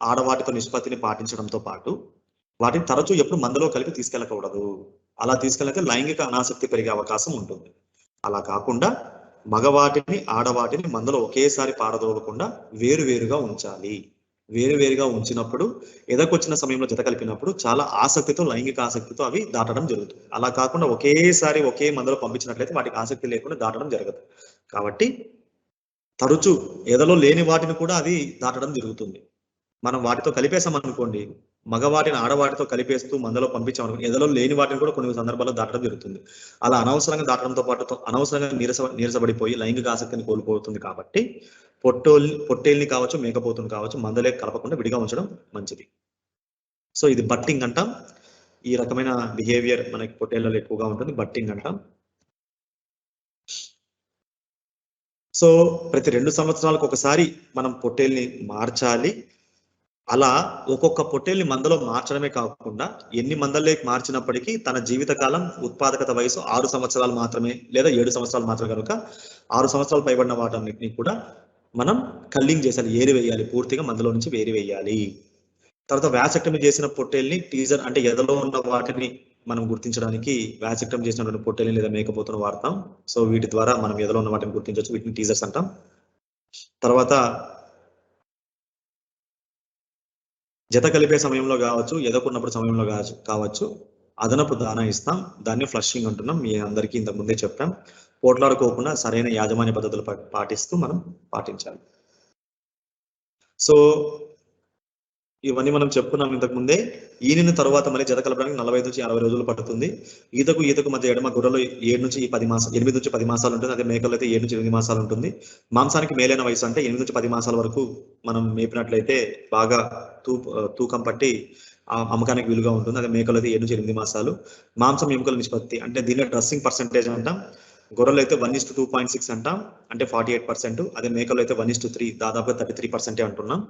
ఆడవాటితో నిష్పత్తిని పాటించడంతో పాటు వాటిని తరచూ ఎప్పుడు మందలో కలిపి తీసుకెళ్ళకూడదు. అలా తీసుకెళ్తే లైంగిక అనాసక్తి పెరిగే అవకాశం ఉంటుంది. అలా కాకుండా మగవాటిని ఆడవాటిని మందలో ఒకేసారి పారదోలకుండా వేరువేరుగా ఉంచాలి. వేరువేరుగా ఉంచినప్పుడు ఎదకొచ్చిన సమయంలో జత కలిపినప్పుడు చాలా ఆసక్తితో, లైంగిక ఆసక్తితో అవి దాటడం జరుగుతుంది. అలా కాకుండా ఒకేసారి ఒకే మందలో పంపించినట్లయితే వాటికి ఆసక్తి లేకుండా దాటడం జరగదు. కాబట్టి తరచూ ఎదలో లేని వాటిని కూడా అది దాటడం జరుగుతుంది. మనం వాటితో కలిపేసాం అనుకోండి, మగవాటిని ఆడవాటితో కలిపేస్తూ మందలో పంపించామనుకోండి, ఎదలో లేని వాటిని కూడా కొన్ని సందర్భాల్లో దాటడం జరుగుతుంది. అలా అనవసరంగా దాటడంతో పాటు అనవసరంగా నీరసపడిపోయి లైంగిక ఆసక్తిని కోల్పోతుంది. కాబట్టి పొట్టేల్ని కావచ్చు, మేకపోతుని కావచ్చు మందలే కలపకుండా విడిగా ఉంచడం మంచిది. సో ఇది బట్టింగ్ అంటాం. ఈ రకమైన బిహేవియర్ మనకి పొట్టేళ్లలో ఎక్కువగా ఉంటుంది. బట్టింగ్ అంటాం. సో ప్రతి 2 సంవత్సరాలకు ఒకసారి మనం పొట్టేల్ని మార్చాలి. అలా ఒక్కొక్క పొట్టేల్ని మందలో మార్చడమే కాకుండా ఎన్ని మందల్లోకి మార్చినప్పటికీ తన జీవితకాలం ఉత్పాదకత వయసు 6 సంవత్సరాలు మాత్రమే లేదా 7 సంవత్సరాలు మాత్రమే కనుక 6 సంవత్సరాలు పైబడిన వాటన్నిటిని కూడా మనం కల్లింగ్ చేయాలి, ఏరి వేయాలి, పూర్తిగా మందలో నుంచి వేరి వేయాలి. తర్వాత వ్యాసెక్టమీ చేసిన పొట్టేల్ని టీజర్ అంటే ఎదలో ఉన్న వాటిని మనం గుర్తించడానికి వ్యాసెక్టమీ చేసినటువంటి పొట్టేల్ని లేదా మేకపోతును వాడతాం. సో వీటి ద్వారా మనం ఎదలో ఉన్న వాటిని గుర్తించవచ్చు. వీటిని టీజర్స్ అంటాం. తర్వాత జత కలిపే సమయంలో కావచ్చు, ఎదకున్నప్పుడు సమయంలో కావచ్చు అదనపు దానా ఇస్తాం. దాన్ని ఫ్లషింగ్ అంటున్నాం. మీ అందరికీ ఇంతకు ముందే చెప్పాం. పోట్లాడుకోకుండా సరైన యాజమాన్య పద్ధతులు పాటిస్తూ మనం పాటించాలి. సో ఇవన్నీ మనం చెప్పుకున్నాం ఇంతకు ముందే. ఈనిన తర్వాత మళ్ళీ జత కలపడానికి 45 నుంచి 60 రోజులు పడుతుంది. ఈతకు మధ్య ఎడమ గుర్రలో 7 నుంచి 10 మాసాలు 8 నుంచి 10 మాసాలు ఉంటుంది. అదే మేకలు అయితే 7 నుంచి 8 మాసాలు ఉంటుంది. మాంసానికి మేలైన వయసు అంటే 8 నుంచి 10 మాసాల వరకు మనం మేపినట్లయితే బాగా తూకం పట్టి అమ్మకానికి వీలుగా ఉంటుంది. అదే మేకలు అయితే 7 నుంచి 8 మాసాలు. మాంసం ఎముకల నిష్పత్తి అంటే దీనిలో డ్రెస్సింగ్ పర్సెంటేజ్ అంటాం. గొర్రెలు అయితే 1:2.6 అంటాం, అంటే 48%. అదే మేకలు అయితే 1:3, దాదాపుగా 33% అంటున్నాం.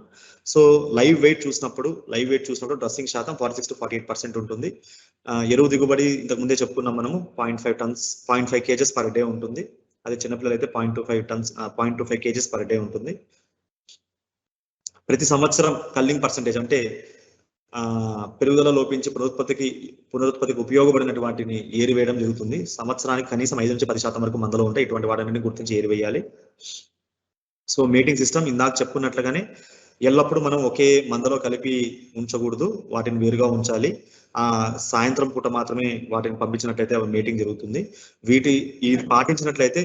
సో లైవ్ వెయిట్ చూసినప్పుడు డ్రెస్సింగ్ శాతం 46 to 48% ఉంటుంది. ఎరువు దిగుబడి ఇంతకు ముందే చెప్పుకున్నాం మనము 0.5 kgs పర్ డే ఉంటుంది. అదే చిన్నపిల్లలు అయితే 0.25 kgs పర్ డే ఉంటుంది. ప్రతి సంవత్సరం కల్లింగ్ పర్సెంటేజ్ అంటే పెరుగుదల లోపించి పునరుత్పత్తికి ఉపయోగపడినటువంటి వాటిని ఏరివేయడం జరుగుతుంది. సంవత్సరానికి కనీసం 5 నుంచి 10% వరకు మందలో ఉంటాయి. ఇటువంటి వాటిని గుర్తించి ఏరివేయాలి. సో మీటింగ్ సిస్టమ్ ఇందాక చెప్పుకున్నట్లుగానే ఎల్లప్పుడూ మనం ఒకే మందలో కలిపి ఉంచకూడదు, వాటిని వేరుగా ఉంచాలి. సాయంత్రం పూట మాత్రమే వాటిని పంపించినట్లయితే మీటింగ్ జరుగుతుంది. ఇది పాటించినట్లయితే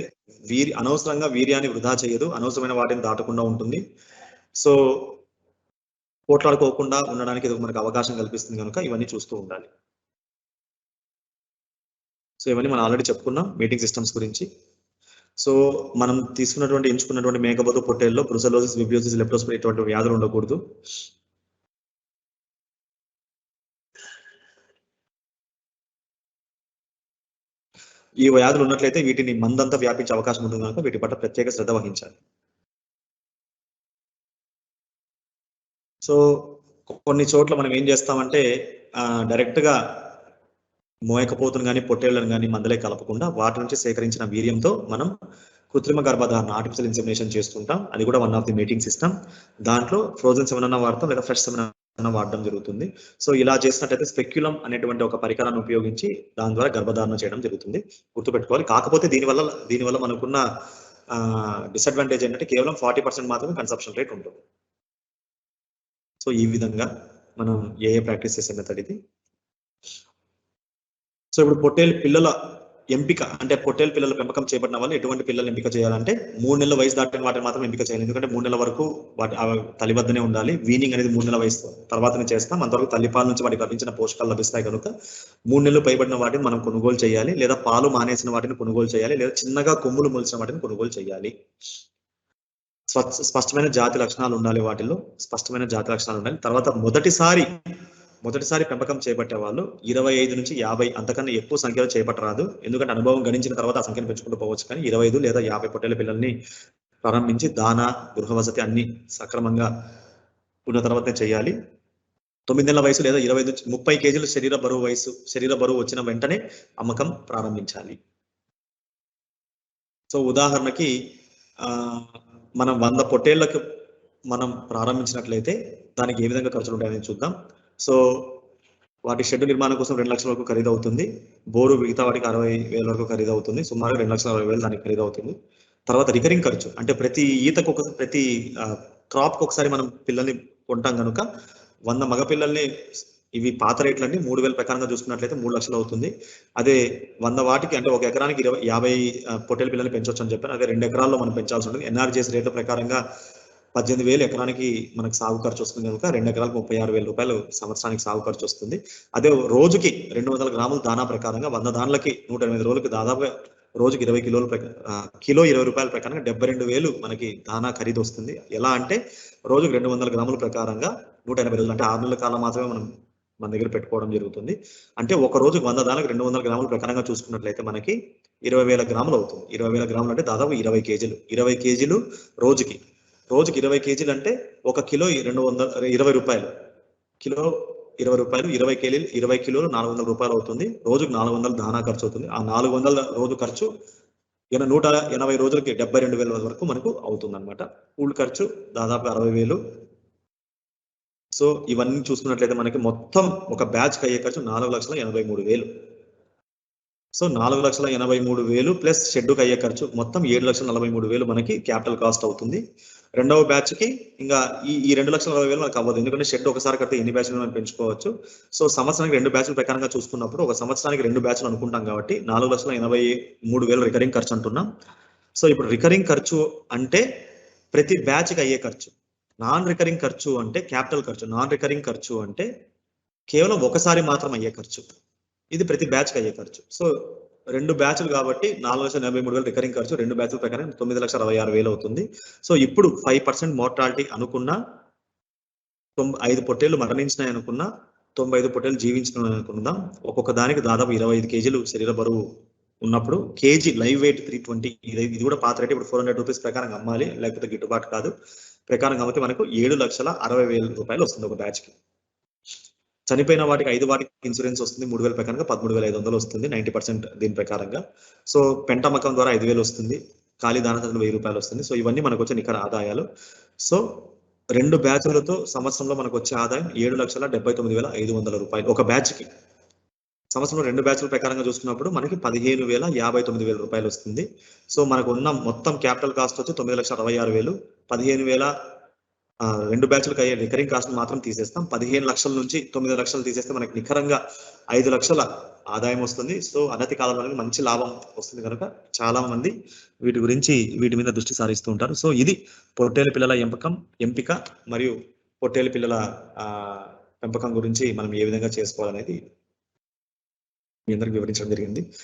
అనవసరంగా వీర్యాన్ని వృధా చేయదు, అనవసరమైన వాటిని దాటకుండా ఉంటుంది. సో పోట్లాడుకోకుండా ఉండడానికి ఇది మనకు అవకాశం కల్పిస్తుంది కనుక ఇవన్నీ చూస్తూ ఉండాలి. సో ఇవన్నీ మనం ఆల్రెడీ చెప్పుకున్నాం మీటింగ్ సిస్టమ్స్ గురించి. సో మనం ఎంచుకున్నటువంటి మేకపోతు పొట్టేల్లో బ్రుసెలోసిస్, విబ్రియోసిస్, లెప్టోస్పిరా ఇటువంటి వ్యాధులు ఉండకూడదు. ఈ వ్యాధులు ఉన్నట్లయితే వీటిని మందంతా వ్యాపించే అవకాశం ఉంటుంది కనుక వీటి పట్ల ప్రత్యేక శ్రద్ధ వహించాలి. సో కొన్ని చోట్ల మనం ఏం చేస్తామంటే డైరెక్ట్ గా మోయకపోతును కానీ పొట్టేళ్లను కానీ మందలే కలపకుండా వాటి నుంచి సేకరించిన వీర్యంతో మనం కృత్రిమ గర్భధారణ, ఆర్టిఫిషియల్ ఇన్సెమినేషన్ చేస్తుంటాం. అది కూడా one of the meeting system. దాంట్లో ఫ్రోజన్ సెమెన్ వాడతాం లేదా ఫ్రెష్ సెమెన్ వాడడం జరుగుతుంది. సో ఇలా చేసినట్టయితే స్పెక్యులం అనేటువంటి ఒక పరికరాన్ని ఉపయోగించి దాని ద్వారా గర్భధారణ చేయడం జరుగుతుంది. గుర్తుపెట్టుకోవాలి. కాకపోతే దీనివల్ల మనకున్న డిసడ్వాంటేజ్ ఏంటంటే కేవలం 40% మాత్రమే కన్సప్షన్ రేట్ ఉంటుంది. సో ఈ విధంగా మనం ఏ ప్రాక్టీస్ చేసే మెథడ్ ఇది. సో ఇప్పుడు పొట్టేలు పిల్లల ఎంపిక అంటే పొట్టేలు పిల్లల పెంపకం చేపట్టిన వాళ్ళు ఎటువంటి పిల్లలు ఎంపిక చేయాలంటే 3 నెలల వయసు దాటిన వాటిని మాత్రం ఎంపిక చేయాలి. ఎందుకంటే 3 నెలల వరకు వాటి తల్లి వద్దనే ఉండాలి. వీనింగ్ అనేది 3 నెలల వయసు తర్వాతనే చేస్తాం. అంతవరకు తల్లిపాల నుంచి వాటికి లభించిన పోషకాలు లభిస్తాయి కనుక 3 నెలలు పైబడిన వాటిని మనం కొనుగోలు చేయాలి, లేదా పాలు మానేసిన వాటిని కొనుగోలు చేయాలి, లేదా చిన్నగా కొమ్ములు మొలిచిన వాటిని కొనుగోలు చేయాలి. స్పష్టమైన జాతి లక్షణాలు ఉండాలి. వాటిల్లో స్పష్టమైన జాతి లక్షణాలు ఉండాలి. తర్వాత మొదటిసారి పెంపకం చేపట్టే వాళ్ళు 25 నుంచి 50 అంతకన్నా ఎక్కువ సంఖ్యలో చేపట్టరాదు. ఎందుకంటే అనుభవం గణించిన తర్వాత ఆ సంఖ్యను పెంచుకుంటూ పోవచ్చు. కానీ 25 లేదా 50 పొట్టేల పిల్లల్ని ప్రారంభించి దానా, గృహ వసతి అన్ని సక్రమంగా ఉన్న తర్వాతనే చేయాలి. 9 నెలల వయసు లేదా 25 నుంచి 30 కేజీలు శరీర బరువు వచ్చిన వెంటనే అమ్మకం ప్రారంభించాలి. సో ఉదాహరణకి మనం 100 పొట్టేళ్లకు మనం ప్రారంభించినట్లయితే దానికి ఏ విధంగా ఖర్చులు ఉంటాయని చూద్దాం. సో వాటి షెడ్ నిర్మాణం కోసం 2 లక్షల వరకు ఖరీదు అవుతుంది. బోరు మిగతా వాటికి 60,000 వరకు ఖరీదు అవుతుంది. సుమారు 2,60,000 దానికి ఖరీదు అవుతుంది. తర్వాత రికరింగ్ ఖర్చు అంటే ప్రతి క్రాప్ ఒకసారి మనం పిల్లల్ని కొంటాం కనుక 100 మగ పిల్లల్ని, ఇవి పాత రేట్లన్నీ 3,000 ప్రకారంగా చూసుకున్నట్లయితే 3 లక్షలు అవుతుంది. అదే 100 వాటికి అంటే 1 ఎకరానికి 50 పొట్టేల పిల్లల్ని పెంచవచ్చు అని చెప్పాను. అదే 2 ఎకరాల్లో మనం పెంచాల్సి ఉంటుంది. ఎన్ఆర్జీఎస్ రేట్ల ప్రకారంగా 18,000 ఎకరానికి మనకు సాగు ఖర్చు వస్తుంది కనుక 2 ఎకరాలకు 36,000 రూపాయలు సంవత్సరానికి సాగు ఖర్చు వస్తుంది. అదే రోజుకి 200 గ్రాముల దానా ప్రకారంగా 100 దాన్లకి 108 రోజులకి దాదాపుగా రోజుకి 20 కిలోలు కిలో 20 రూపాయల ప్రకారంగా 72,000 మనకి దానా ఖరీదు వస్తుంది. ఎలా అంటే రోజుకి 200 గ్రాముల ప్రకారంగా 180 రోజులు అంటే 6 నెలల కాలం మాత్రమే మనం మన దగ్గర పెట్టుకోవడం జరుగుతుంది. అంటే ఒక రోజుకి 100 దానికి 200 గ్రాముల ప్రకారంగా చూసుకున్నట్లయితే మనకి 20,000 గ్రాములు అవుతుంది. 20,000 గ్రాములు అంటే దాదాపు 20 కేజీలు రోజుకి. రోజుకి 20 కేజీలు అంటే 1 కిలో 20 రూపాయలు, కిలో 20 రూపాయలు, 20 కేజీలు 20 కిలోలు 400 రూపాయలు అవుతుంది. రోజుకు 400 దానా ఖర్చు అవుతుంది. ఆ 400 రోజు ఖర్చు 180 రోజులకి 72,000 వరకు మనకు అవుతుంది అనమాట. కూల్ ఖర్చు దాదాపు 60,000. సో ఇవన్నీ చూసుకున్నట్లయితే మనకి మొత్తం ఒక బ్యాచ్కి అయ్యే ఖర్చు 4,83,000. సో 4,83,000 ప్లస్ షెడ్డుకి అయ్యే ఖర్చు మొత్తం 7,43,000 మనకి క్యాపిటల్ కాస్ట్ అవుతుంది. రెండవ బ్యాచ్ కి ఇంకా ఈ 2,40,000 మనకు అవ్వదు, ఎందుకంటే షెడ్ ఒకసారి కడితే ఎన్ని బ్యాచ్లు మనం పెంచుకోవచ్చు. సో సంవత్సరానికి 2 బ్యాచ్ల ప్రకారంగా చూసుకున్నప్పుడు ఒక సంవత్సరానికి 2 బ్యాచ్లు అనుకుంటాం కాబట్టి 4,83,000 రికరింగ్ ఖర్చు అంటున్నాం. సో ఇప్పుడు రికరింగ్ ఖర్చు అంటే ప్రతి బ్యాచ్కి అయ్యే ఖర్చు. నాన్ రికరింగ్ ఖర్చు అంటే క్యాపిటల్ ఖర్చు. నాన్ రికరింగ్ ఖర్చు అంటే కేవలం ఒకసారి మాత్రం అయ్యే ఖర్చు. ఇది ప్రతి బ్యాచ్కి అయ్యే ఖర్చు. సో 2 బ్యాచ్లు కాబట్టి 4,83,000 రికరింగ్ ఖర్చు, 2 బ్యాచ్ల ప్రకారం 9,66,000 అవుతుంది. సో ఇప్పుడు 5% మోర్టాలిటీ అనుకున్నా, 5 పొట్టేళ్లు మరణించినాయి అనుకున్నా, 95 పొట్టేళ్లు జీవించినాయి అనుకుందాం. ఒక్కొక్క దానికి దాదాపు 25 కేజీలు శరీర బరువు ఉన్నప్పుడు కేజీ లైవ్ వెయిట్ 320. ఇది కూడా పాత రేట్. ఇప్పుడు 400 రూపీస్ ప్రకారం అమ్మాలి, లేకపోతే గిట్టుబాటు కాదు. ప్రకారం కాబట్టి మనకు 7,60,000 రూపాయలు వస్తుంది ఒక బ్యాచ్కి. చనిపోయిన వాటికి 5 వాటికి ఇన్సూరెన్స్ వస్తుంది 3,000 ప్రకారంగా 13,500 వస్తుంది 90% దీని ప్రకారంగా. సో పెంటమ్మకం ద్వారా 5,000 వస్తుంది, ఖాళీ దాన 1,000 రూపాయలు వస్తుంది. సో ఇవన్నీ మనకు వచ్చే నికర ఆదాయాలు. సో 2 బ్యాచ్లతో సంవత్సరంలో మనకు వచ్చే ఆదాయం 7,79,500 రూపాయలు ఒక బ్యాచ్కి. సంవత్సరంలో 2 బ్యాచ్ల ప్రకారంగా చూసుకున్నప్పుడు మనకి 15,59,000 రూపాయలు వస్తుంది. సో మనకు ఉన్న మొత్తం క్యాపిటల్ కాస్ట్ వచ్చి 9,66,000. 15,000 2 బ్యాచ్లకు అయ్యే రికరింగ్ కాస్ట్ మాత్రం తీసేస్తాం. 15 లక్షల నుంచి 9 లక్షలు తీసేస్తే మనకి నికరంగా 5 లక్షల ఆదాయం వస్తుంది. సో అనతి కాలంలో మంచి లాభం వస్తుంది కనుక చాలా మంది వీటి మీద దృష్టి సారిస్తూ ఉంటారు. సో ఇది పొట్టేలు పిల్లల ఎంపిక మరియు పొట్టేలు పిల్లల పెంపకం గురించి మనం ఏ విధంగా చేసుకోవాలనేది మీ అందరికి వివరించడం జరిగింది.